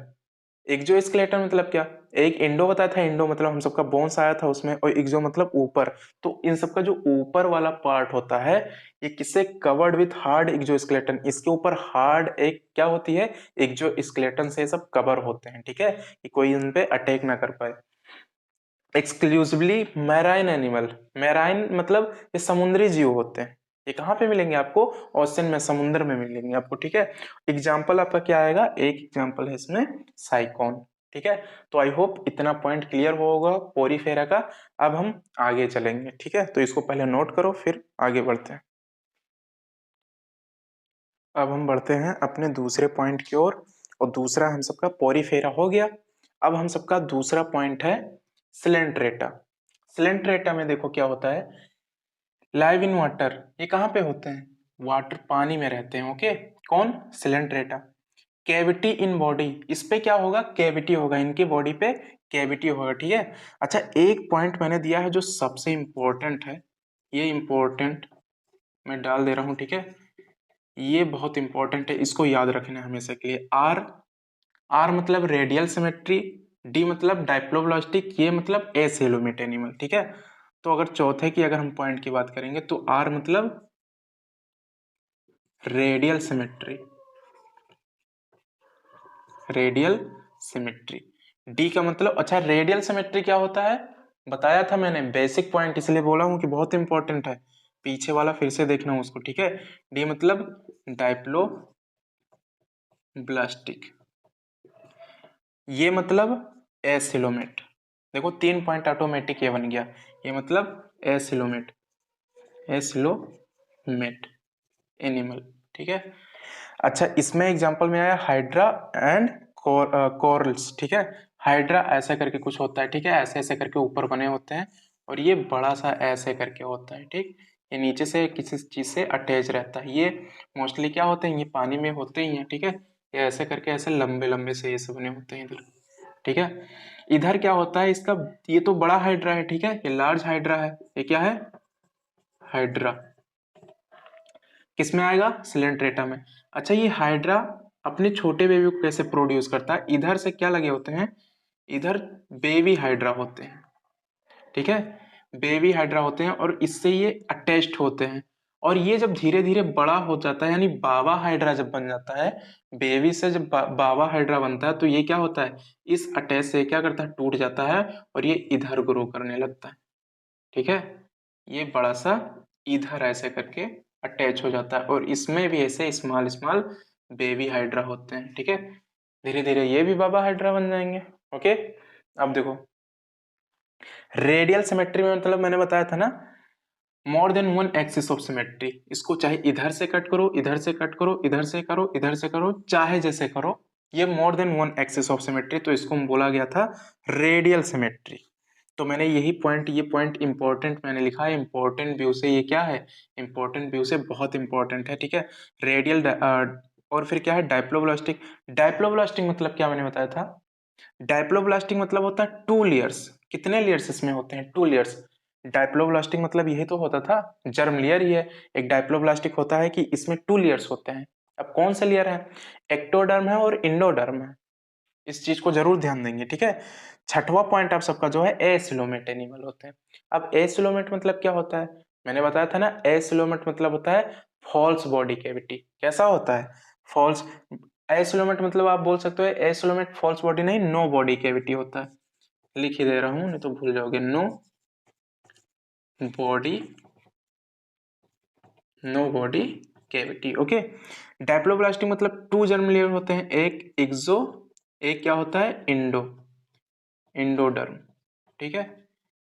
एक्सो स्केलेटन मतलब क्या, एक इंडो बताया था, इंडो मतलब हम सबका बोन्स आया था उसमें, और एक्सो मतलब ऊपर। तो इन सबका जो ऊपर वाला पार्ट होता है, ये किससे covered with hard exoskeleton, इसके ऊपर हार्ड एक क्या होती है, एक्सो स्केलेटन से सब कवर होते हैं, ठीक है, कि कोई इन पे अटैक ना कर पाए। एक्सक्लूसिवली मैराइन एनिमल, मैराइन मतलब ये समुद्री जीव होते हैं। ये कहाँ पे मिलेंगे आपको, ओशन में, समुद्र में मिलेंगे आपको, ठीक है। एग्जाम्पल आपका क्या आएगा, एक एग्जाम्पल है इसमें साइकॉन, ठीक है। तो आई होप इतना पॉइंट क्लियर होगा पोरीफेरा का। अब हम आगे चलेंगे, ठीक है, तो इसको पहले नोट करो, फिर आगे बढ़ते हैं। अब हम बढ़ते हैं अपने दूसरे पॉइंट की ओर, और दूसरा हम सबका पोरीफेरा हो गया। अब हम सबका दूसरा पॉइंट है सिलेंट्रेटा। सिलेंट्रेटा में देखो क्या होता है, लाइव इन वाटर, ये कहाँ पे होते हैं, वाटर, पानी में रहते हैं। ओके, कौन, सिलेंट्रेटा। कैविटी इन बॉडी, इस पे क्या होगा, कैविटी होगा, इनकी बॉडी पे कैविटी होगा, ठीक है। अच्छा, एक पॉइंट मैंने दिया है जो सबसे इंपॉर्टेंट है, ये इंपॉर्टेंट मैं डाल दे रहा हूँ, ठीक है, ये बहुत इंपॉर्टेंट है, इसको याद रखना है हमेशा के लिए। आर, आर मतलब रेडियल सिमेट्री, डी मतलब डाइप्लोब्लास्टिक, ये मतलब एसेलोमेट एनिमल, ठीक है। तो अगर चौथे की अगर हम पॉइंट की बात करेंगे तो आर मतलब radial symmetry, radial symmetry. D का मतलब, अच्छा रेडियल सिमेट्री क्या होता है, बताया था मैंने, बेसिक पॉइंट इसलिए बोला हूँ कि बहुत इंपॉर्टेंट है, पीछे वाला फिर से देखना उसको, ठीक है। डी मतलब डाइप्लोब्लास्टिक, ये मतलब एसिलोमेट। देखो 3 पॉइंट ऑटोमेटिक ये बन गया, ये मतलब एसिलोमेट, एसिलोमेट एनिमल, ठीक है। अच्छा, इसमें एग्जांपल में आया हाइड्रा एंड कोरल्स, ठीक है। हाइड्रा ऐसा करके कुछ होता है, ठीक है, ऐसे ऐसे करके ऊपर बने होते हैं, और ये बड़ा सा ऐसे करके होता है, ठीक। ये नीचे से किसी चीज से अटैच रहता है, ये मोस्टली क्या होते हैं, ये पानी में होते ही हैं, ठीक है। ये ऐसे करके ऐसे लंबे लंबे से ये सब बने होते हैं इधर, ठीक है। इधर क्या होता है इसका, ये तो बड़ा हाइड्रा है, ठीक है, ये लार्ज हाइड्रा है, ये क्या है, हाइड्रा। किसमें आएगा, सिलेंट्रेटा में। अच्छा, ये हाइड्रा अपने छोटे बेबी को कैसे प्रोड्यूस करता है, इधर से क्या लगे होते हैं, इधर बेबी हाइड्रा होते हैं, ठीक है, बेबी हाइड्रा होते हैं, और इससे ये अटैच्ड होते हैं। और ये जब धीरे धीरे बड़ा हो जाता है, यानी बाबा हाइड्रा जब बन जाता है, बेबी से जब बाबा हाइड्रा बनता है, तो ये क्या होता है, इस अटैच से क्या करता है, टूट जाता है, और ये इधर ग्रो करने लगता है, ठीक है। ये बड़ा सा इधर ऐसे करके अटैच हो जाता है, और इसमें भी ऐसे स्मॉल स्मॉल बेबी हाइड्रा होते हैं, ठीक है। धीरे धीरे ये भी बाबा हाइड्रा बन जाएंगे, ओके। अब देखो, रेडियल सिमेट्री में मतलब मैंने बताया था ना, more than one axis of symmetry, इसको चाहे इधर से कट करो, इधर से कट करो, इधर से करो, इधर से करो, चाहे जैसे करो, ये more than one axis of symmetry, तो इसको बोला गया था रेडियल सिमेट्री। तो मैंने यही पॉइंट, ये पॉइंट इंपॉर्टेंट मैंने लिखा है, इंपॉर्टेंट व्यू से ये क्या है, इंपॉर्टेंट व्यू से बहुत इंपॉर्टेंट है, ठीक है। रेडियल और फिर क्या है, डाइप्लोब्लास्टिक। डाइप्लोब्लास्टिक मतलब क्या मैंने बताया था, डाइप्लोब्लास्टिक मतलब होता है 2 लेयर्स। कितने लेयर्स इसमें होते हैं, 2 लेयर्स। डाइप्लोब्लास्टिक मतलब यही तो होता था, जर्म लेयर ही है। एक डाइप्लोब्लास्टिक होता है कि इसमें 2 लेयर्स होते हैं। अब कौन सा लेयर है, एक्टोडर्म है और इंडोडर्म है, इस चीज को जरूर ध्यान देंगे, ठीक है। छठवां पॉइंट आप सबका जो है, एसिलोमेट एनिमल होते हैं। अब एसिलोमेट मतलब क्या होता है, मैंने बताया था ना, एसिलोमेट मतलब होता है फॉल्स बॉडी कैविटी। कैसा होता है, फॉल्स। एसिलोमेट मतलब आप बोल सकते हो, एसिलोमेट फॉल्स बॉडी नहीं, नो बॉडी कैविटी होता है। लिख ही दे रहा हूं, नहीं तो भूल जाओगे, body no body cavity, okay. Diploblastic मतलब 2 जर्म लेयर होते हैं, एक एक्सो, एक क्या होता है, इंडोडर्म, ठीक है।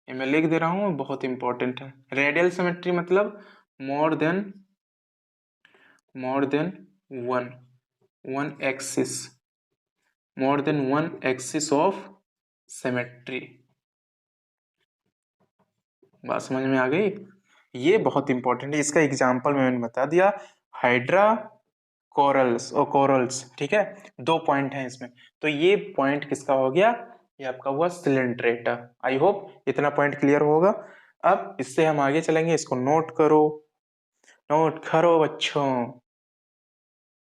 ये मैं लिख दे रहा हूँ, बहुत इंपॉर्टेंट है। रेडियल सिमेट्री मतलब more than one one axis, more than one axis of symmetry. बात समझ में आ गई, ये बहुत इंपॉर्टेंट है, इसका एग्जाम्पल मैंने बता दिया, हाइड्रा, कोरल्स, ठीक है। 2 पॉइंट हैं इसमें, तो ये पॉइंट किसका हो गया, ये आपका हुआ सिलेंट्रेटा। आई होप इतना पॉइंट क्लियर होगा। अब इससे हम आगे चलेंगे, इसको नोट करो बच्चों।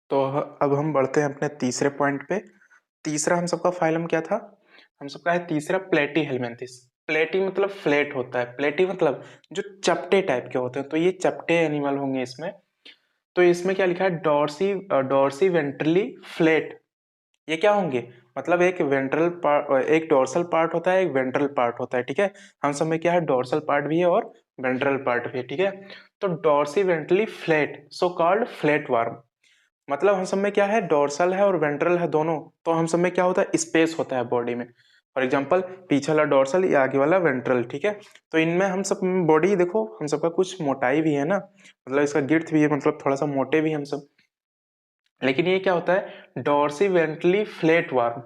तो अब हम बढ़ते हैं अपने तीसरे पॉइंट पे। तीसरा हम सबका फाइलम क्या था, हम सबका है तीसरा प्लेटी हेलमिंथिस। प्लेटी मतलब फ्लैट होता है, प्लेटी मतलब जो चपटे टाइप के होते हैं, तो ये चपटे एनिमल होंगे इसमें। तो इसमें क्या लिखा है, डॉर्सी वेंट्रली फ्लैट। ये क्या होंगे, मतलब एक वेंट्रल पार्ट, एक डोर्सल पार्ट होता है, एक वेंट्रल पार्ट होता है, ठीक है। हम सब में क्या है, डोर्सल पार्ट भी है और वेंट्रल पार्ट भी है, ठीक है। तो dorsoventrally flat, so called flat worm. मतलब हम सब में क्या है, डोर्सल है और वेंट्रल है दोनों, तो हम सब में क्या होता है, स्पेस होता है बॉडी में। फॉर एग्जांपल, पीछे वाला डोर्सल या आगे वाला वेंट्रल, ठीक है। तो इनमें हम सब बॉडी देखो, हम सबका कुछ मोटाई भी है ना, मतलब इसका गिर्थ भी है, मतलब थोड़ा सा मोटे भी हम सब। लेकिन ये क्या होता है, डॉर्सी वेंट्रली फ्लैट वार्म।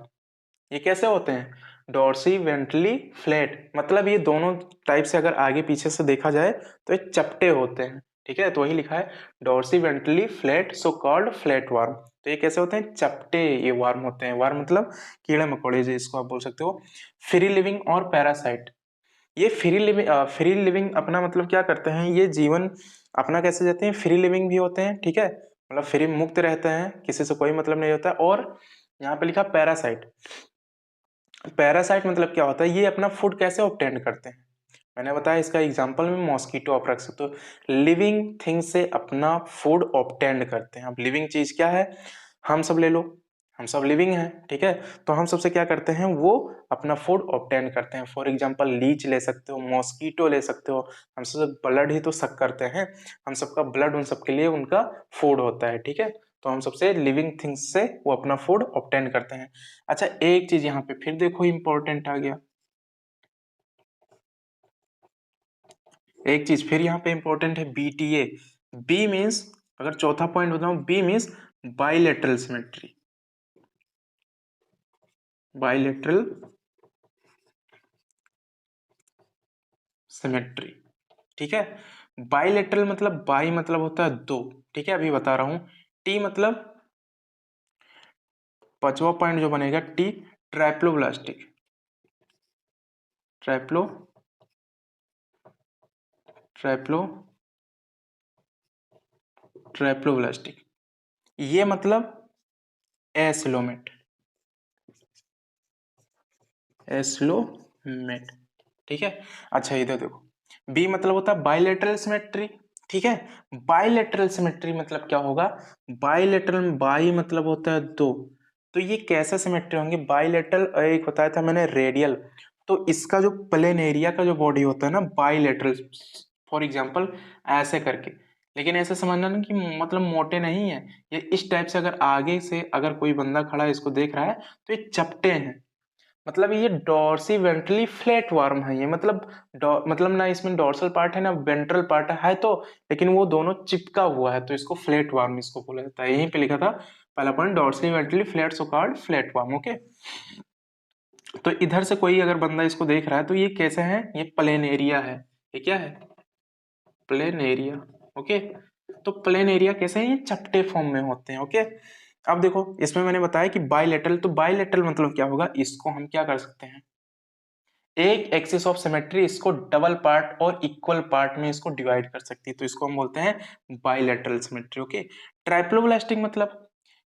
ये कैसे होते हैं, डॉर्सी वेंट्रली फ्लैट, मतलब ये दोनों टाइप से अगर आगे पीछे से देखा जाए तो ये चपटे होते हैं, ठीक है। तो वही लिखा है, dorsoventrally flat, so called flat worm. तो ये कैसे होते हैं, चपटे ये वार्म होते हैं। वार्म मतलब कीड़े मकोड़े, जो इसको आप बोल सकते हो। फ्री लिविंग और पैरासाइट। ये फ्री लिविंग अपना मतलब क्या करते हैं, ये जीवन अपना कैसे जाते हैं, फ्री लिविंग भी होते हैं, ठीक है, मतलब फ्री मुक्त रहते हैं, किसी से कोई मतलब नहीं होता है। और यहाँ पे लिखा पैरासाइट। पैरासाइट मतलब क्या होता है, ये अपना फूड कैसे ऑब्टेन करते हैं, मैंने बताया इसका एग्जांपल में मॉस्किटो आप रख सकते हो। लिविंग थिंग से अपना फूड ऑब्टेन करते हैं। अब लिविंग चीज क्या है, हम सब ले लो, हम सब लिविंग हैं, ठीक है। तो हम सबसे क्या करते हैं, वो अपना फूड ऑब्टेन करते हैं। फॉर एग्जांपल लीच ले सकते हो, मॉस्कीटो ले सकते हो। हम सब ब्लड ही तो सक करते हैं, हम सबका ब्लड उन सबके लिए उनका फूड होता है, ठीक है। तो हम सबसे लिविंग थिंग्स से वो अपना फूड ऑब्टेन करते हैं। अच्छा, एक चीज यहाँ पे फिर देखो इंपॉर्टेंट आ गया, एक चीज फिर यहाँ पे इंपॉर्टेंट है, BTA। बी मीन्स, अगर चौथा पॉइंट बताऊं, B means bilateral symmetry. Bilateral symmetry, ठीक है। बाइलेटरल मतलब, बाई मतलब होता है दो, ठीक है, अभी बता रहा हूं। टी मतलब, पांचवा पॉइंट जो बनेगा टी, ट्राइप्लोब्लास्टिक। ट्राइप्लो ट्राइप्लो ट्राइप्लोब्लास्टिक, ये मतलब एसिलोमेट, एस्लोमेट, ठीक है। अच्छा इधर देखो, बी मतलब होता है बाइलेटरल सिमेट्री, ठीक है। बाइलेटरल सिमेट्री मतलब क्या होगा, बाइलेटरल, बाई मतलब होता है दो, तो ये कैसे सिमेट्री होंगे, बाइलेटरल, एक बताया था मैंने रेडियल, तो इसका जो प्लेन एरिया का जो बॉडी होता है ना बाइलेटरल, फॉर एग्जांपल ऐसे करके, लेकिन ऐसे समझना ना कि मतलब मोटे नहीं है ये, इस टाइप से, अगर आगे से अगर कोई बंदा खड़ा है इसको देख रहा है तो ये चपटे हैं, मतलब ये डॉर्सी वेंट्रली फ्लैट वर्म है ये, मतलब मतलब ना इसमें डॉर्सल पार्ट है ना वेंट्रल पार्ट है तो, लेकिन वो दोनों चिपका हुआ है, तो इसको फ्लैट वर्म इसको बोला जाता है। यहीं पे लिखा था पहला point, dorsally ventrally flat so called flat worm, okay. तो इधर से कोई अगर बंदा इसको देख रहा है तो ये कैसे है, ये प्लेन एरिया है, ये क्या है, प्लेन एरिया, ओके। तो प्लेन एरिया कैसे है, ये चपटे फॉर्म में होते हैं, ओके। अब देखो इसमें मैंने बताया कि बाइलेटरल, तो बाइलेटरल मतलब क्या होगा, इसको हम क्या कर सकते हैं, एक एक्सिस ऑफ सिमेट्री इसको डबल पार्ट और इक्वल पार्ट में इसको डिवाइड कर सकती है, तो इसको हम बोलते हैं बाइलेटरल सिमेट्री, ओके। ट्राइप्लोब्लास्टिक मतलब,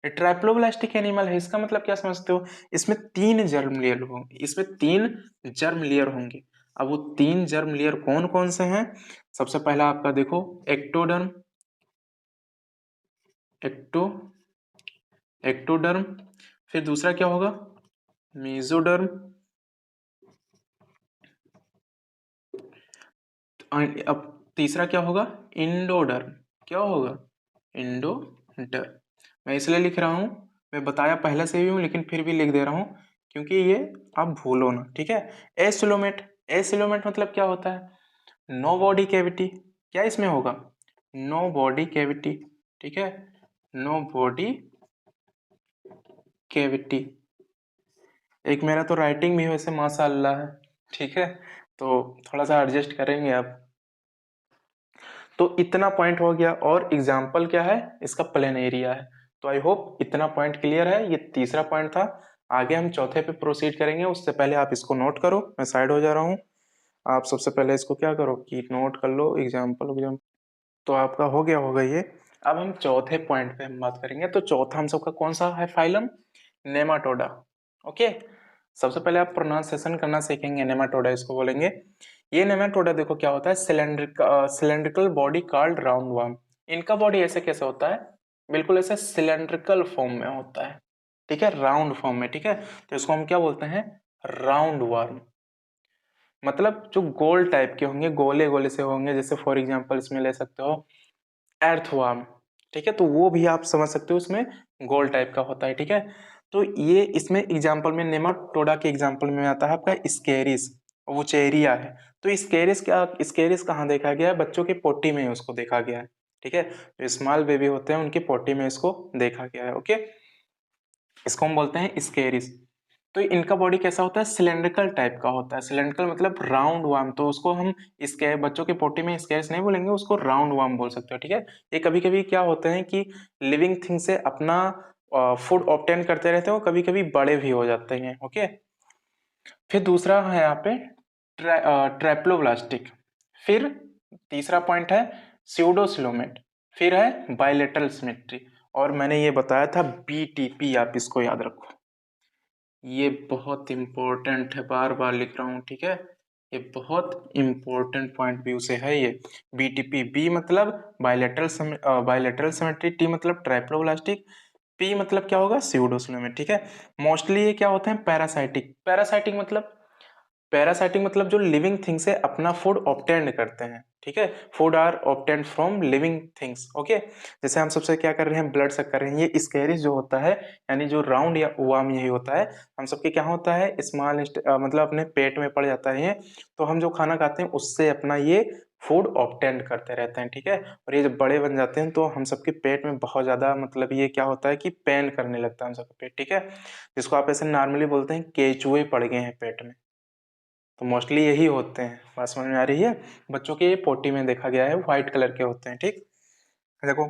ट्राइप्लोब्लास्टिक एनिमल है, इसका मतलब क्या समझते हो, इसमें तीन जर्म लेयर होंगे, इसमें तीन जर्म लेयर होंगे। अब वो तीन जर्म लेयर कौन कौन से हैं, सबसे पहला आपका देखो एक्टोडर्म, एक्टो एक्टोडर्म, फिर दूसरा क्या होगा, मेसोडर्म, अब तीसरा क्या होगा, इंडोडर्म, क्या होगा, इंडोडर्म। मैं इसलिए लिख रहा हूं, मैं बताया पहले से भी हूं लेकिन फिर भी लिख दे रहा हूं क्योंकि ये आप भूलो ना, ठीक है। एसिलोमेट, एसिलोमेट मतलब क्या होता है, नो बॉडी कैविटी, क्या इसमें होगा, नो बॉडी कैविटी, ठीक है, नो बॉडी कैविटी। एक मेरा तो राइटिंग भी वैसे माशाअल्लाह है, ठीक है, तो थोड़ा सा एडजस्ट करेंगे आप। तो इतना पॉइंट हो गया, और एग्जाम्पल क्या है, इसका प्लेन एरिया है। तो आई होप इतना पॉइंट क्लियर है, ये तीसरा पॉइंट था। आगे हम चौथे पे प्रोसीड करेंगे, उससे पहले आप इसको नोट करो, मैं साइड हो जा रहा हूँ। आप सबसे पहले इसको क्या करो कि नोट कर लो, एग्जाम्पल एग्जाम्पल, तो आपका हो गया होगा ये। अब हम चौथे पॉइंट पे हम बात करेंगे, तो चौथा हम सबका कौन सा है, फाइलम नेमाटोडा, ओके। सबसे पहले आप प्रोनाउंसिएशन करना सीखेंगे, नेमाटोडा इसको बोलेंगे। ये नेमाटोडा देखो क्या होता है, cylindrical body called round worm. इनका बॉडी ऐसे कैसे होता है, बिल्कुल ऐसे सिलेंड्रिकल फॉर्म में होता है, ठीक है, राउंड फॉर्म में, ठीक है। तो इसको हम क्या बोलते हैं, राउंड वर्म, मतलब जो गोल टाइप के होंगे, गोले गोले से होंगे, जैसे फॉर एग्जांपल इसमें ले सकते हो एर्थवर्म, ठीक है, तो वो भी आप समझ सकते हो, उसमें गोल टाइप का होता है, ठीक है। तो ये इसमें एग्जांपल में, नेमाटोडा के एग्जांपल में आता है आपका स्केरिस, वुचेरिया है। तो स्केरिस क्या, स्केरिस कहाँ देखा गया है, बच्चों के पोटी में उसको देखा गया है, ठीक है, जो स्मॉल बेबी होते हैं उनकी पोटी में इसको देखा गया है, ओके। इसको हम बोलते हैं स्केरिस। तो इनका बॉडी कैसा होता है, सिलेंड्रिकल टाइप का होता है, सिलेंड्रिकल मतलब राउंड वार्म, तो उसको हम इसके बच्चों के पोटी में स्केर्स नहीं बोलेंगे, उसको राउंड वार्म बोल सकते हो, ठीक है। ये कभी कभी क्या होते हैं कि लिविंग थिंग से अपना फूड ऑब्टेन करते रहते हो, कभी कभी बड़े भी हो जाते हैं, ओके। फिर दूसरा है यहाँ पे ट्रैप्लोब्लास्टिक, फिर तीसरा पॉइंट है स्यूडोसिलोमेट, फिर है बाइलेटरल सिमेट्री, और मैंने ये बताया था BTP, आप इसको याद रखो, ये बहुत इंपॉर्टेंट है, बार बार लिख रहा हूँ, ठीक है, ये बहुत इंपॉर्टेंट पॉइंट व्यू से है ये। BTP, बी मतलब बाइलेटरल सिमेट्री, टी मतलब ट्राइप्लोब्लास्टिक, पी मतलब क्या होगा, स्यूडोसिलोमेट, ठीक है। मोस्टली ये क्या होते हैं, पैरासाइटिक। पैरासाइटिक मतलब जो लिविंग थिंग से अपना फूड ऑब्टेंड करते हैं, ठीक है। Food are obtained from living things, okay. जैसे हम सबसे क्या कर रहे हैं, ब्लड सक कर रहे हैं। ये स्केरिस जो होता है, यानी जो राउंड या वर्म यही होता है, हम सबके क्या होता है, स्मॉल मतलब अपने पेट में पड़ जाता है ये, तो हम जो खाना खाते हैं उससे अपना ये फूड ऑब्टेंड करते रहते हैं, ठीक है। और ये जब बड़े बन जाते हैं तो हम सबके पेट में बहुत ज्यादा मतलब ये क्या होता है कि पेन करने लगता है हम सबके पेट, ठीक है। जिसको आप ऐसे नॉर्मली बोलते हैं केचुए पड़ गए हैं पेट में। तो मोस्टली यही होते हैं, बात समझ में आ रही है। बच्चों के पोटी में देखा गया है व्हाइट कलर के होते हैं, ठीक। देखो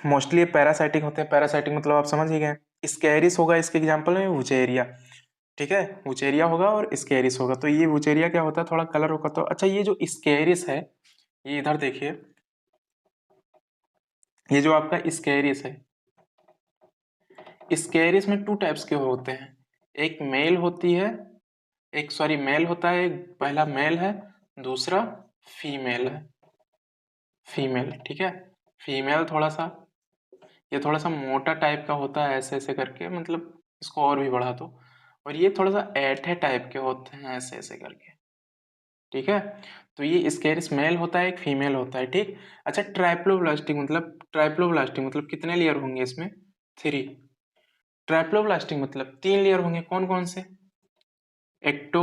मोस्टली पैरासाइटिक होते हैं। पैरासाइटिक मतलब आप समझ ही गए, स्कैरिस होगा इसके एग्जांपल में, वुचेरिया, ठीक है। वुचेरिया होगा और स्कैरिस होगा। तो ये वुचेरिया क्या होता है, थोड़ा कलर होगा। तो अच्छा, ये जो स्कैरिस है, ये इधर देखिए, ये जो आपका स्कैरिस है, स्कैरिस में टू टाइप्स के होते हैं। एक मेल होती है, एक सॉरी मेल होता है, एक पहला मेल है, दूसरा फीमेल है, फीमेल, ठीक है। फीमेल थोड़ा सा, ये थोड़ा सा मोटा टाइप का होता है, ऐसे ऐसे करके, मतलब इसको और भी बढ़ा दो। और ये थोड़ा सा ऐठे टाइप के होते हैं, ऐसे ऐसे करके, ठीक है। तो ये स्केरिस मेल होता है, एक फीमेल होता है, ठीक। अच्छा, ट्राइप्लोब्लास्टिक मतलब कितने लेयर होंगे इसमें, 3। ट्राइप्लोब्लास्टिक मतलब 3 लेयर होंगे, कौन कौन से, एक्टो,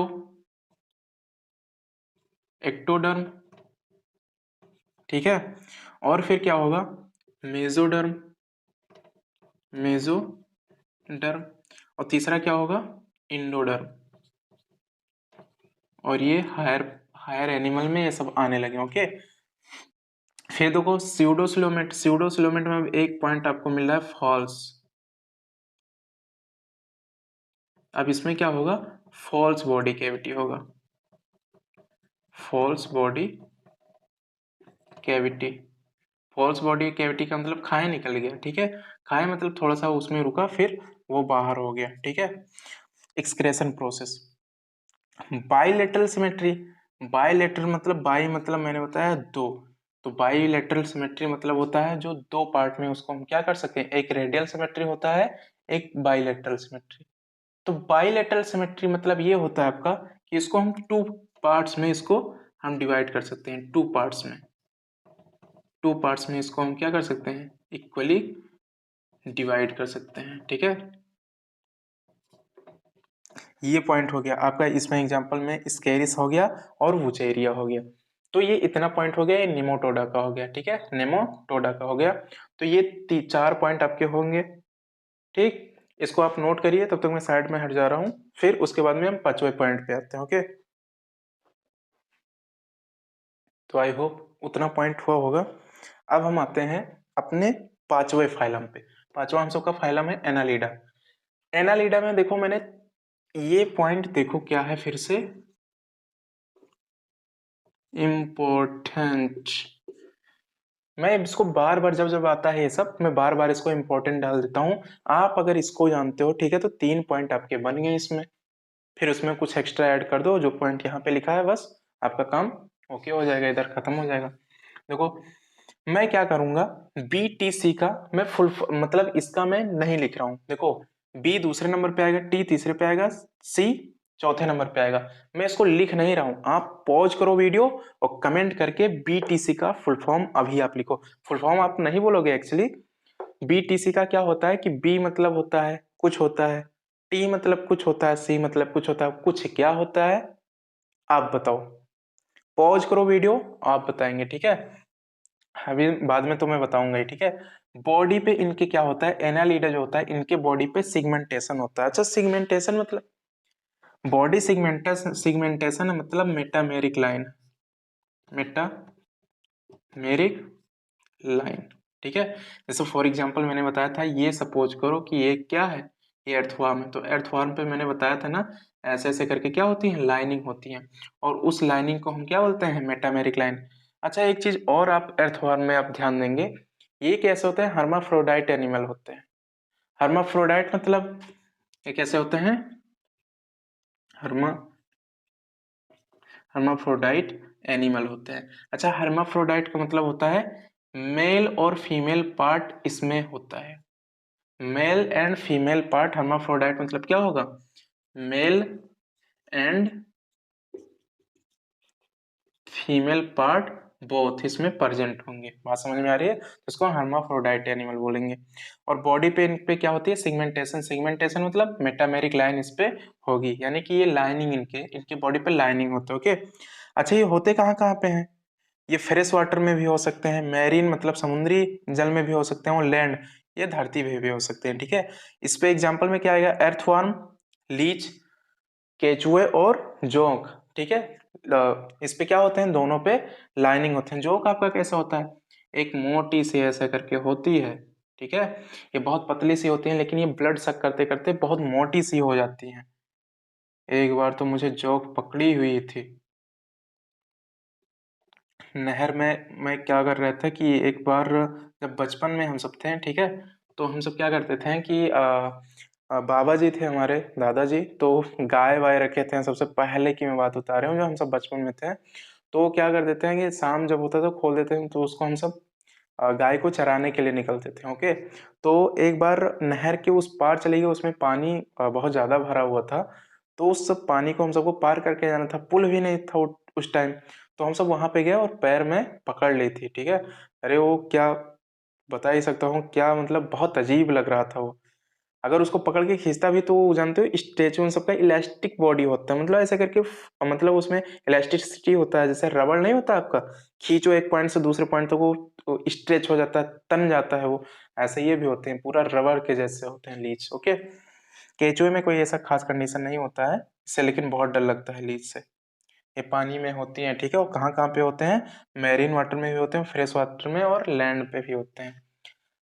एक्टोडर्म, ठीक है। और फिर क्या होगा, मेसोडर्म, मेसोडर्म, और तीसरा क्या होगा, इंडोडर्म। और ये हायर हायर एनिमल में ये सब आने लगे, ओके। फिर देखो स्यूडोसिलोमेट, स्यूडोसिलोमेट में एक पॉइंट आपको मिल रहा है, फॉल्स। अब इसमें क्या होगा, फॉल्स बॉडी कैविटी होगा, false body cavity. False body cavity का मतलब खाया निकल गया, ठीक है। खाया मतलब थोड़ा सा उसमें रुका, फिर वो बाहर हो गया, ठीक है। Excretion process. Bilateral symmetry, bilateral मतलब बाई मतलब मैंने बताया दो, तो बाइलेटरल सिमेट्री मतलब होता है जो दो पार्ट में उसको हम क्या कर सकें, एक रेडियल सिमेट्री होता है, एक बाइलेटरल सिमेट्री। तो बाइलेटरल सिमेट्री मतलब ये होता है आपका कि इसको हम टू पार्ट्स में इसको हम डिवाइड कर सकते हैं, टू पार्ट्स में, टू पार्ट्स में इसको हम क्या कर सकते हैं, इक्वली डिवाइड कर सकते हैं, ठीक है। ये पॉइंट हो गया आपका, इसमें एग्जांपल में स्केरिस हो गया और वुचेरिया हो गया। तो ये इतना पॉइंट हो गया, ये नेमाटोडा का हो गया, ठीक है, नेमाटोडा का हो गया। तो ये 4 पॉइंट आपके होंगे, ठीक। इसको आप नोट करिए, तब तक मैं साइड में हट जा रहा हूँ, फिर उसके बाद में हम 5वें पॉइंट पे आते हैं, ओके। तो आई होप उतना पॉइंट हुआ होगा। अब हम आते हैं अपने 5वें फाइलम पे। 5वां हम सबका फाइलम है एनालिडा। एनालिडा में देखो मैंने ये पॉइंट देखो क्या है, फिर से इम्पोर्टेंट। मैं इसको बार बार जब जब आता है ये सब, मैं बार बार इसको इम्पोर्टेंट डाल देता हूँ। आप अगर इसको जानते हो, ठीक है, तो 3 पॉइंट आपके बन गए इसमें। फिर उसमें कुछ एक्स्ट्रा ऐड कर दो, जो पॉइंट यहाँ पे लिखा है, बस आपका काम ओके हो जाएगा, इधर खत्म हो जाएगा। देखो मैं क्या करूंगा, BTC का मैं फुल मतलब इसका मैं नहीं लिख रहा हूँ। देखो B दूसरे नंबर पे आएगा, T तीसरे पे आएगा, C चौथे नंबर पे आएगा। मैं इसको लिख नहीं रहा हूँ, आप पॉज करो वीडियो और कमेंट करके BTC का फुल फॉर्म अभी आप लिखो। फुल फॉर्म आप नहीं बोलोगे एक्चुअली। BTC का क्या होता है कि B मतलब होता है कुछ होता है, T मतलब कुछ होता है, C मतलब कुछ होता है, कुछ क्या होता है आप बताओ। पॉज करो वीडियो, आप बताएंगे, ठीक है। अभी बाद में तो मैं बताऊंगा ही, ठीक है। बॉडी पे इनके क्या होता है, एनालिडा जो होता है, इनके बॉडी पे सिगमेंटेशन होता है। अच्छा, सिगमेंटेशन मतलब बॉडी सिगमेंटेशन, सिगमेंटेशन मतलब मेटामेरिक लाइन, मेटामेरिक लाइन, ठीक है। जैसे फॉर एग्जांपल मैंने बताया था, ये सपोज करो कि ये क्या है, ये अर्थवर्म है। तो अर्थवर्म पे मैंने बताया था ना, ऐसे ऐसे करके क्या होती है, लाइनिंग होती है, और उस लाइनिंग को हम क्या बोलते हैं, मेटामेरिक लाइन। अच्छा, एक चीज और आप अर्थवर्म में आप ध्यान देंगे, ये कैसे होते हैं, हर्माफ्रोडाइट एनिमल होते हैं। हर्माफ्रोडाइट मतलब ये कैसे होते हैं, हर्मा हर्माफ्रोडाइट एनिमल होते हैं। अच्छा, हर्माफ्रोडाइट का मतलब होता है मेल और फीमेल पार्ट इसमें होता है, male and female part hermaphrodite मतलब क्या होगा, male and female part both इसमें प्रेजेंट होंगे। बात समझ में आ रही है, तो इसको हर्माफ्रोडाइट एनिमल बोलेंगे। और बॉडी पे इन पे क्या होती है, सिगमेंटेशन। सिगमेंटेशन मतलब मेटामेरिक लाइन इस पे होगी, यानी कि ये लाइनिंग इनके बॉडी पे लाइनिंग होते है। ओके, अच्छा ये होते कहाँ कहाँ पे हैं, ये फ्रेश वाटर में भी हो सकते हैं, मैरीन मतलब समुद्री जल में भी हो सकते हैं, और लैंड ये धरती पे भी हो सकते हैं। ठीक है, इस पे एग्जाम्पल में क्या आएगा, एर्थवर्म, लीच, केचुए और जोंक। ठीक है, इस पे क्या होते हैं, दोनों पे लाइनिंग होते हैं। जोंक आपका कैसा होता है, एक मोटी सी ऐसे करके होती है। ठीक है, ये बहुत पतली सी होती है, लेकिन ये ब्लड सक करते करते बहुत मोटी सी हो जाती है। एक बार तो मुझे जोंक पकड़ी हुई थी नहर में। मैं क्या कर रहा था कि एक बार जब बचपन में हम सब थे, ठीक है, तो हम सब क्या करते थे कि बाबा जी थे हमारे दादाजी, तो गाय वाय रखे थे। सबसे पहले की मैं बात बता रहा हूँ, जो हम सब बचपन में थे। तो क्या कर देते हैं कि शाम जब होता था खोल देते हैं, तो उसको हम सब गाय को चराने के लिए निकलते थे। ओके, तो एक बार नहर के उस पार चले गए, उसमें पानी बहुत ज्यादा भरा हुआ था। तो उस सब पानी को हम सबको पार करके जाना था, पुल भी नहीं था उस टाइम। तो हम सब वहां पे गए और पैर में पकड़ ली थी। ठीक है, अरे वो क्या बता ही सकता हूँ, क्या मतलब बहुत अजीब लग रहा था वो। अगर उसको पकड़ के खींचता भी तो वो जानते हो स्टेचू उन सबका इलास्टिक बॉडी होता है, मतलब ऐसे करके मतलब उसमें इलास्टिसिटी होता है, जैसे रबड़ नहीं होता आपका, खींचो एक पॉइंट से दूसरे पॉइंट तक वो स्ट्रेच हो जाता है, तन जाता है वो। ऐसे ये भी होते हैं, पूरा रबड़ के जैसे होते हैं लीच। ओके, केचुए में कोई ऐसा खास कंडीशन नहीं होता है इससे, लेकिन बहुत डर लगता है लीच से। ये पानी में होती हैं। ठीक है, वो कहाँ कहाँ पे होते हैं, मैरीन वाटर में भी होते हैं, फ्रेश वाटर में और लैंड पे भी होते हैं।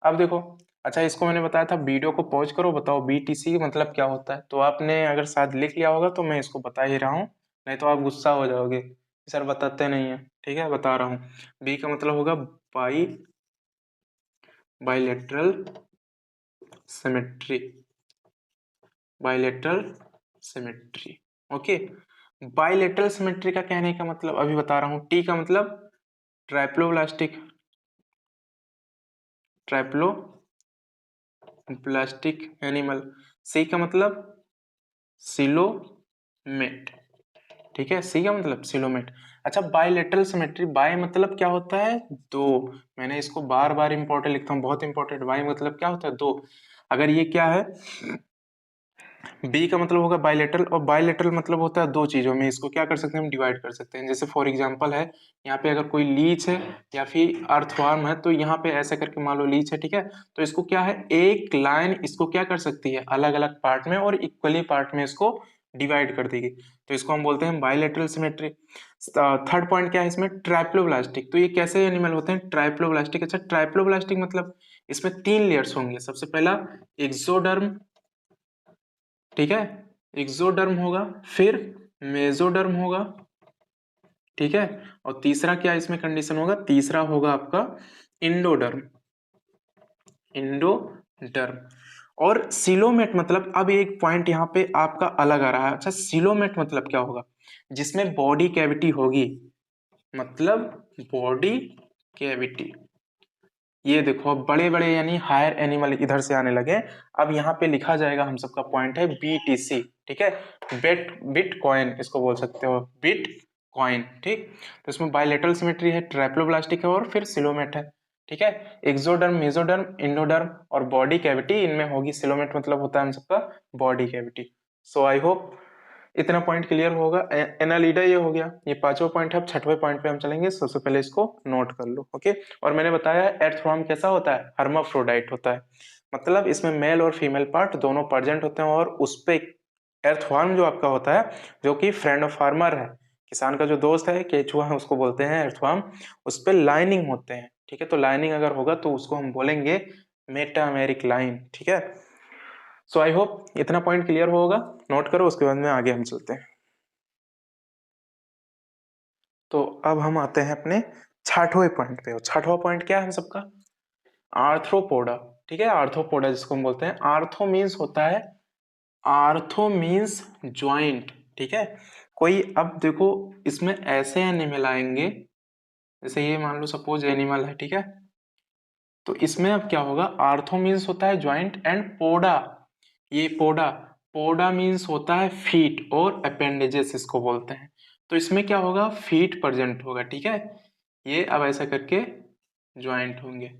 अब देखो, अच्छा इसको मैंने बताया था, वीडियो को पॉज करो, बताओ बीटीसी मतलब क्या होता है। तो आपने अगर शायद लिख लिया होगा, तो मैं इसको बता ही रहा हूँ, नहीं तो आप गुस्सा हो जाओगे सर बताते नहीं है। ठीक है, बता रहा हूँ। बी का मतलब होगा bilateral symmetry, bilateral symmetry. Okay, bilateral symmetry का कहने का मतलब अभी बता रहा हूँ। टी का मतलब ट्राइप्लोब्लास्टिक, ट्राइप्लोब्लास्टिक एनिमल। सी का मतलब सिलोमेट। ठीक है, सी का मतलब सिलोमेट। अच्छा, बाइलेटरल सिमेट्री, बाय मतलब क्या होता है, दो। मैंने इसको बार बार इंपॉर्टेंट लिखता हूँ, बहुत इंपॉर्टेंट। बाय मतलब क्या होता है, दो। अगर ये क्या है, बी का मतलब होगा बायलेटरल, और बायलेटरल मतलब होता है दो चीजों में। इसको क्या कर सकते हैं, हम डिवाइड कर सकते हैं। जैसे फॉर एग्जांपल है, यहाँ पे अगर कोई लीच है या फिर अर्थवर्म है, तो यहाँ पे ऐसे करके मान लो लीच है। ठीक है, तो इसको क्या है, एक लाइन इसको क्या कर सकती है, अलग अलग पार्ट में और इक्वली पार्ट में इसको डिवाइड कर देगी। तो इसको हम बोलते हैं बायलेटरल सिमेट्री। थर्ड पॉइंट क्या है इसमें, ट्राइप्लोब्लास्टिक। तो ये कैसे एनिमल होते हैं, ट्राइप्लोब्लास्टिक। अच्छा, ट्राइप्लोब्लास्टिक मतलब इसमें तीन लेयर्स होंगे। सबसे पहला एक्सोडर्म, ठीक है, एक्सोडर्म होगा, फिर मेसोडर्म होगा। ठीक है, और तीसरा क्या इसमें कंडीशन होगा, तीसरा होगा आपका इंडोडर्म, इंडोडर्म। और सिलोमेट मतलब, अब एक पॉइंट यहाँ पे आपका अलग आ रहा है। अच्छा, सिलोमेट मतलब क्या होगा, जिसमें बॉडी कैविटी होगी, मतलब बॉडी कैविटी। ये देखो, अब बड़े बड़े यानी हायर एनिमल इधर से आने लगे। अब यहाँ पे लिखा जाएगा, हम सबका पॉइंट है बीटीसी। ठीक है, बिट कॉइन इसको बोल सकते हो, बिट कॉइन। ठीक, तो इसमें बाइलेटरल सिमेट्री है, ट्राइप्लोब्लास्टिक है और फिर सिलोमेट है। ठीक है, एक्सोडर्म, मेसोडर्म, इंडोडर्म और बॉडी कैविटी इनमें होगी। सिलोमेट मतलब होता है हम सबका बॉडी कैविटी। सो आई होप इतना पॉइंट क्लियर होगा। एनालिडा ये हो गया, ये पांचवा पॉइंट है। अब छठवें पॉइंट पे हम चलेंगे, सबसे पहले इसको नोट कर लो। ओके, और मैंने बताया एर्थवर्म कैसा होता है, हर्माफ्रोडाइट होता है, मतलब इसमें मेल और फीमेल पार्ट दोनों प्रेजेंट होते हैं। और उस पे एर्थवर्म जो आपका होता है, जो कि फ्रेंड ऑफ फार्मर है, किसान का जो दोस्त है, केचुआ है, उसको बोलते हैं एर्थवर्म। उस पे लाइनिंग होते हैं। ठीक है, तो लाइनिंग अगर होगा तो उसको हम बोलेंगे मेटामेरिक लाइन। ठीक है, सो आई होप इतना पॉइंट क्लियर होगा, नोट करो, उसके बाद में आगे हम चलते हैं। तो अब हम आते हैं अपने छठवें पॉइंट पे। छठवां पॉइंट क्या है हम सबका, आर्थ्रोपोडा। ठीक है, आर्थ्रोपोडा जिसको हम बोलते हैं, आर्थो मीन्स होता है, आर्थो मीन्स ज्वाइंट। ठीक है, कोई, अब देखो इसमें ऐसे एनिमल आएंगे, जैसे ये मान लो सपोज एनिमल है। ठीक है, तो इसमें अब क्या होगा, आर्थो मीन्स होता है ज्वाइंट एंड पोडा, ये पोडा, पोडा मीन्स होता है फीट और अपेंडेजेस इसको बोलते हैं। तो इसमें क्या होगा, फीट प्रेजेंट होगा, ठीक है। ये अब ऐसा करके ज्वाइंट होंगे,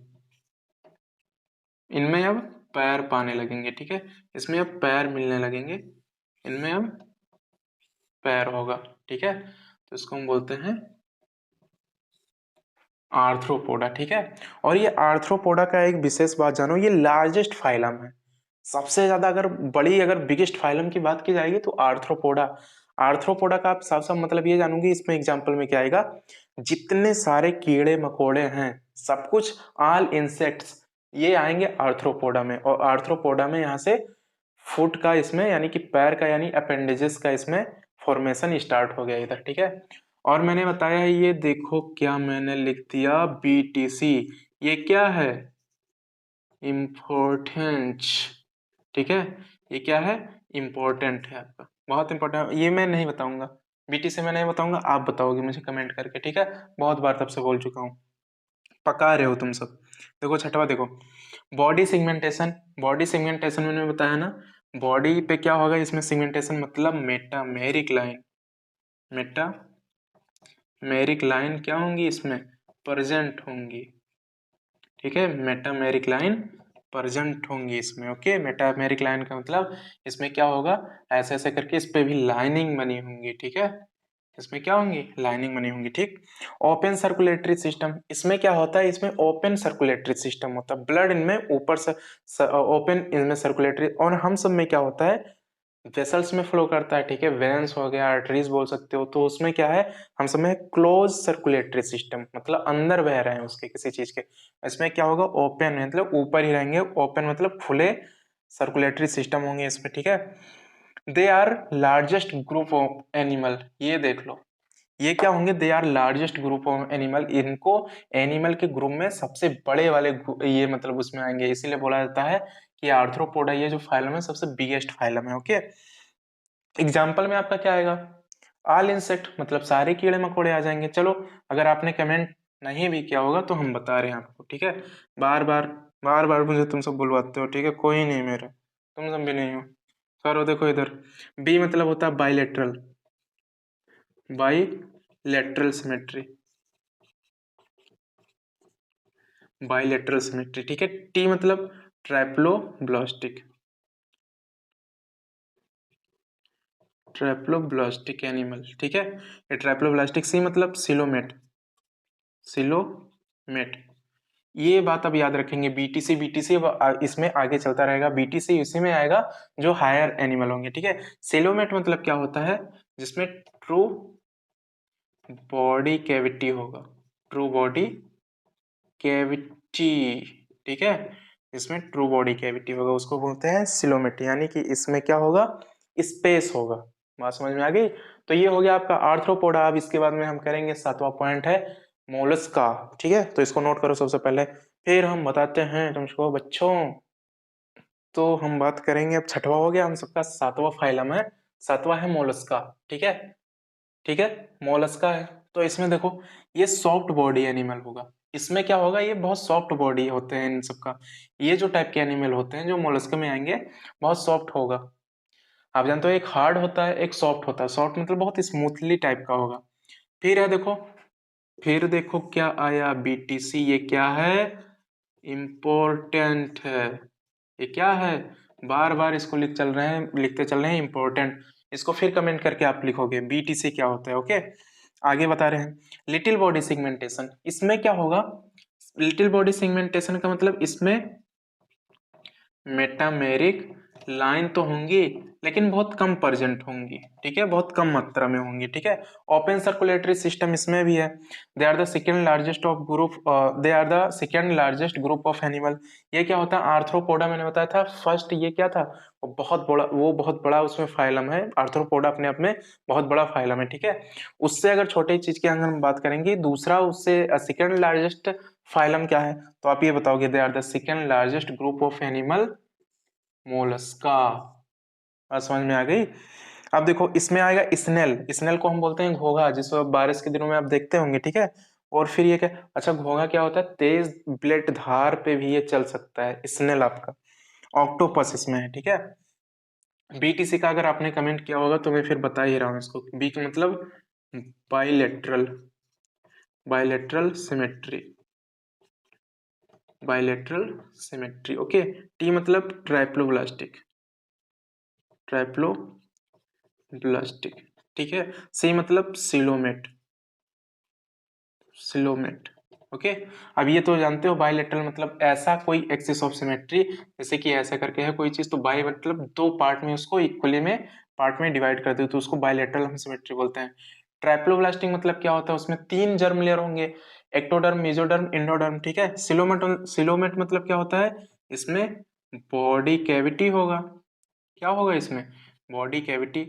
इनमें अब पैर पाने लगेंगे, ठीक है। इसमें अब पैर मिलने लगेंगे, इनमें अब पैर होगा, ठीक है। तो इसको हम बोलते हैं आर्थ्रोपोडा, ठीक है। और ये आर्थ्रोपोडा का एक विशेष बात जानो, ये लार्जेस्ट फाइलम है, सबसे ज्यादा अगर बड़ी, अगर बिगेस्ट फाइलम की बात की जाएगी तो आर्थ्रोपोडा। आर्थ्रोपोडा का आप साफ साफ मतलब ये जानूंगी, इसमें एग्जांपल में क्या आएगा, जितने सारे कीड़े मकोड़े हैं सब कुछ, ऑल इंसेक्ट्स, ये आएंगे आर्थ्रोपोडा में। और आर्थ्रोपोडा में यहाँ से फुट का इसमें यानी कि पैर का यानी अपेंडेजेस का इसमें फॉर्मेशन स्टार्ट हो गया इधर, ठीक है। और मैंने बताया है, ये देखो क्या मैंने लिख दिया, बीटीसी, ये क्या है, इम्पोर्टेंट, ठीक है। ये क्या है, इम्पोर्टेंट है आपका, बहुत इंपॉर्टेंट, ये मैं नहीं बताऊंगा, बीटीसी मैं नहीं बताऊंगा, आप बताओगे मुझे कमेंट करके, ठीक है। बहुत बार तब से बोल चुका हूँ, पका रहे हो तुम सब। देखो छठवा देखो, बॉडी सिगमेंटेशन, बॉडी सिगमेंटेशन मैंने बताया ना, बॉडी पे क्या होगा इसमें सिगमेंटेशन, मतलब मेटामेरिक लाइन, मेटामेरिक लाइन क्या होंगी इसमें, प्रेजेंट होंगी, ठीक है। मेटामेरिक लाइन प्रेजेंट होंगी इसमें, ओके। मेटामेरिक लाइन का मतलब इसमें क्या होगा, ऐसे ऐसे करके इस पे भी लाइनिंग बनी होंगी, ठीक है। इसमें क्या होंगी, लाइनिंग बनी होंगी, ठीक। ओपन सर्कुलेटरी सिस्टम, इसमें क्या होता है, इसमें ओपन सर्कुलेटरी सिस्टम होता है, ब्लड इनमें ऊपर से ओपन इनमें सर्कुलेटरी, और हम सब में क्या होता है, वेसल्स में फ्लो करता है, ठीक है। वेन्स हो गया, आर्टरीज बोल सकते हो, तो उसमें क्या है, हम सब में क्लोज सर्कुलेटरी सिस्टम, मतलब अंदर बह रहे हैं उसके किसी चीज के। इसमें क्या होगा, ओपन मतलब ऊपर ही रहेंगे, ओपन मतलब खुले सर्कुलेटरी सिस्टम होंगे इसमें, ठीक है। They are largest group of animal, ये देख लो, ये क्या होंगे, they are largest group of animal, इनको एनिमल के ग्रुप में सबसे बड़े वाले ये मतलब उसमें आएंगे, इसीलिए बोला जाता है कि आर्थ्रोपोडा ये जो फाइलम है सबसे बिगेस्ट फाइलम है, ओके। एग्जाम्पल में आपका क्या आएगा, ऑल इंसेक्ट, मतलब सारे कीड़े मकोड़े आ जाएंगे। चलो अगर आपने कमेंट नहीं भी किया होगा तो हम बता रहे हैं आपको, ठीक है। बार बार बार बार मुझे तुम सब बुलवाते हो, ठीक है, कोई नहीं मेरा, तुम सब भी नहीं हो। करो देखो इधर, बी मतलब होता है bilateral, bilateral symmetry, bilateral symmetry, ठीक है। टी मतलब ट्रैप्लोब्लास्टिक, ट्रैप्लोब्लास्टिक एनिमल, ठीक है। ये ट्रैप्लोब्लास्टिक, सी मतलब सिलोमेट, सिलोमेट, ये बात अब याद रखेंगे, बीटीसी, बीटीसी इसमें आगे चलता रहेगा, बीटीसी इसी में आएगा जो हायर एनिमल होंगे, ठीक है। सिलोमेट मतलब क्या होता है, जिसमें ट्रू बॉडी कैविटी होगा, ट्रू बॉडी कैविटी, ठीक है। इसमें ट्रू बॉडी कैविटी होगा, उसको बोलते हैं सिलोमेट, यानी कि इसमें क्या होगा, स्पेस होगा। बात समझ में आ गई। तो ये हो गया आपका आर्थ्रोपोडा। अब इसके बाद में हम करेंगे सातवां पॉइंट है मोलस्का, ठीक है। तो इसको नोट करो सबसे पहले, फिर हम बताते हैं तुमको बच्चों। तो हम बात करेंगे, अब छठवा हो गया हम सबका, सातवां फाइलम है, सातवां है मोलस्का, ठीक है, ठीक है। मोलस्का है, तो इसमें देखो ये सॉफ्ट बॉडी एनिमल होगा, इसमें क्या होगा, ये बहुत सॉफ्ट बॉडी होते हैं इन सबका, ये जो टाइप के एनिमल होते हैं जो मोलस्का में आएंगे बहुत सॉफ्ट होगा। आप जानते हो एक हार्ड होता है एक सॉफ्ट होता है, सॉफ्ट मतलब बहुत स्मूथली टाइप का होगा। फिर है देखो, फिर देखो क्या आया, बीटीसी, ये क्या है, इम्पोर्टेंट है, ये क्या है, बार बार इसको लिखते चल रहे हैं इम्पोर्टेंट, इसको फिर कमेंट करके आप लिखोगे बीटीसी क्या होता है, ओके। आगे बता रहे हैं लिटिल बॉडी सिगमेंटेशन, इसमें क्या होगा, लिटिल बॉडी सिगमेंटेशन का मतलब इसमें मेटामेरिक लाइन तो होंगी लेकिन बहुत कम परजेंट होंगी, ठीक है, बहुत कम मात्रा में होंगी, ठीक है। ओपन सर्कुलेटरी सिस्टम इसमें भी है, they are the second largest of group, they are the second largest group of animal. ये क्या होता है, आर्थ्रोपोडा मैंने बताया था फर्स्ट, ये क्या था, वो बहुत बड़ा उसमें फाइलम है, आर्थ्रोपोडा अपने आप में बहुत बड़ा फाइलम है, ठीक है। उससे अगर छोटे चीज की अगर हम बात करेंगे, दूसरा उससे सेकेंड लार्जेस्ट फाइलम क्या है, तो आप ये बताओगे, they are the second largest group of animal Mollusca. बात समझ में आ गई। अब देखो इसमें आएगा स्नेल, स्नेल को हम बोलते हैं घोंघा, जिसको बारिश के दिनों में आप देखते होंगे, ठीक है। और फिर ये क्या, अच्छा घोंघा क्या होता है, तेज ब्लेड धार पे भी ये चल सकता है, स्नेल आपका ऑक्टोपस इसमें है, ठीक है। बीटीसी का अगर आपने कमेंट किया होगा तो मैं फिर बता ही रहा हूँ इसको, बी का मतलब bilateral, bilateral symmetry, bilateral symmetry, okay. T मतलब ट्राइप्लोब्लास्टिक, ट्राइप्लोब्लास्टिक, ठीक है। सी मतलब सिलोमेट, सिलोमेट, ओके। अब ये तो जानते हो बाइलेटरल मतलब ऐसा कोई एक्सिस ऑफ सिमेट्री, जैसे कि ऐसा करके है कोई चीज, तो बाई मतलब दो पार्ट में उसको इक्वली में पार्ट में डिवाइड कर दो तो उसको बाइलेटरल हम सिमेट्री बोलते हैं। ट्राइप्लोब्लास्टिक मतलब क्या होता है, उसमें तीन जर्म लेयर होंगे, एक्टोडर्म, मेसोडर्म, एंडोडर्म, ठीक है। सिलोमेट, सिलोमेट मतलब क्या होता है, इसमें बॉडी कैविटी होगा, क्या होगा इसमें, बॉडी कैविटी,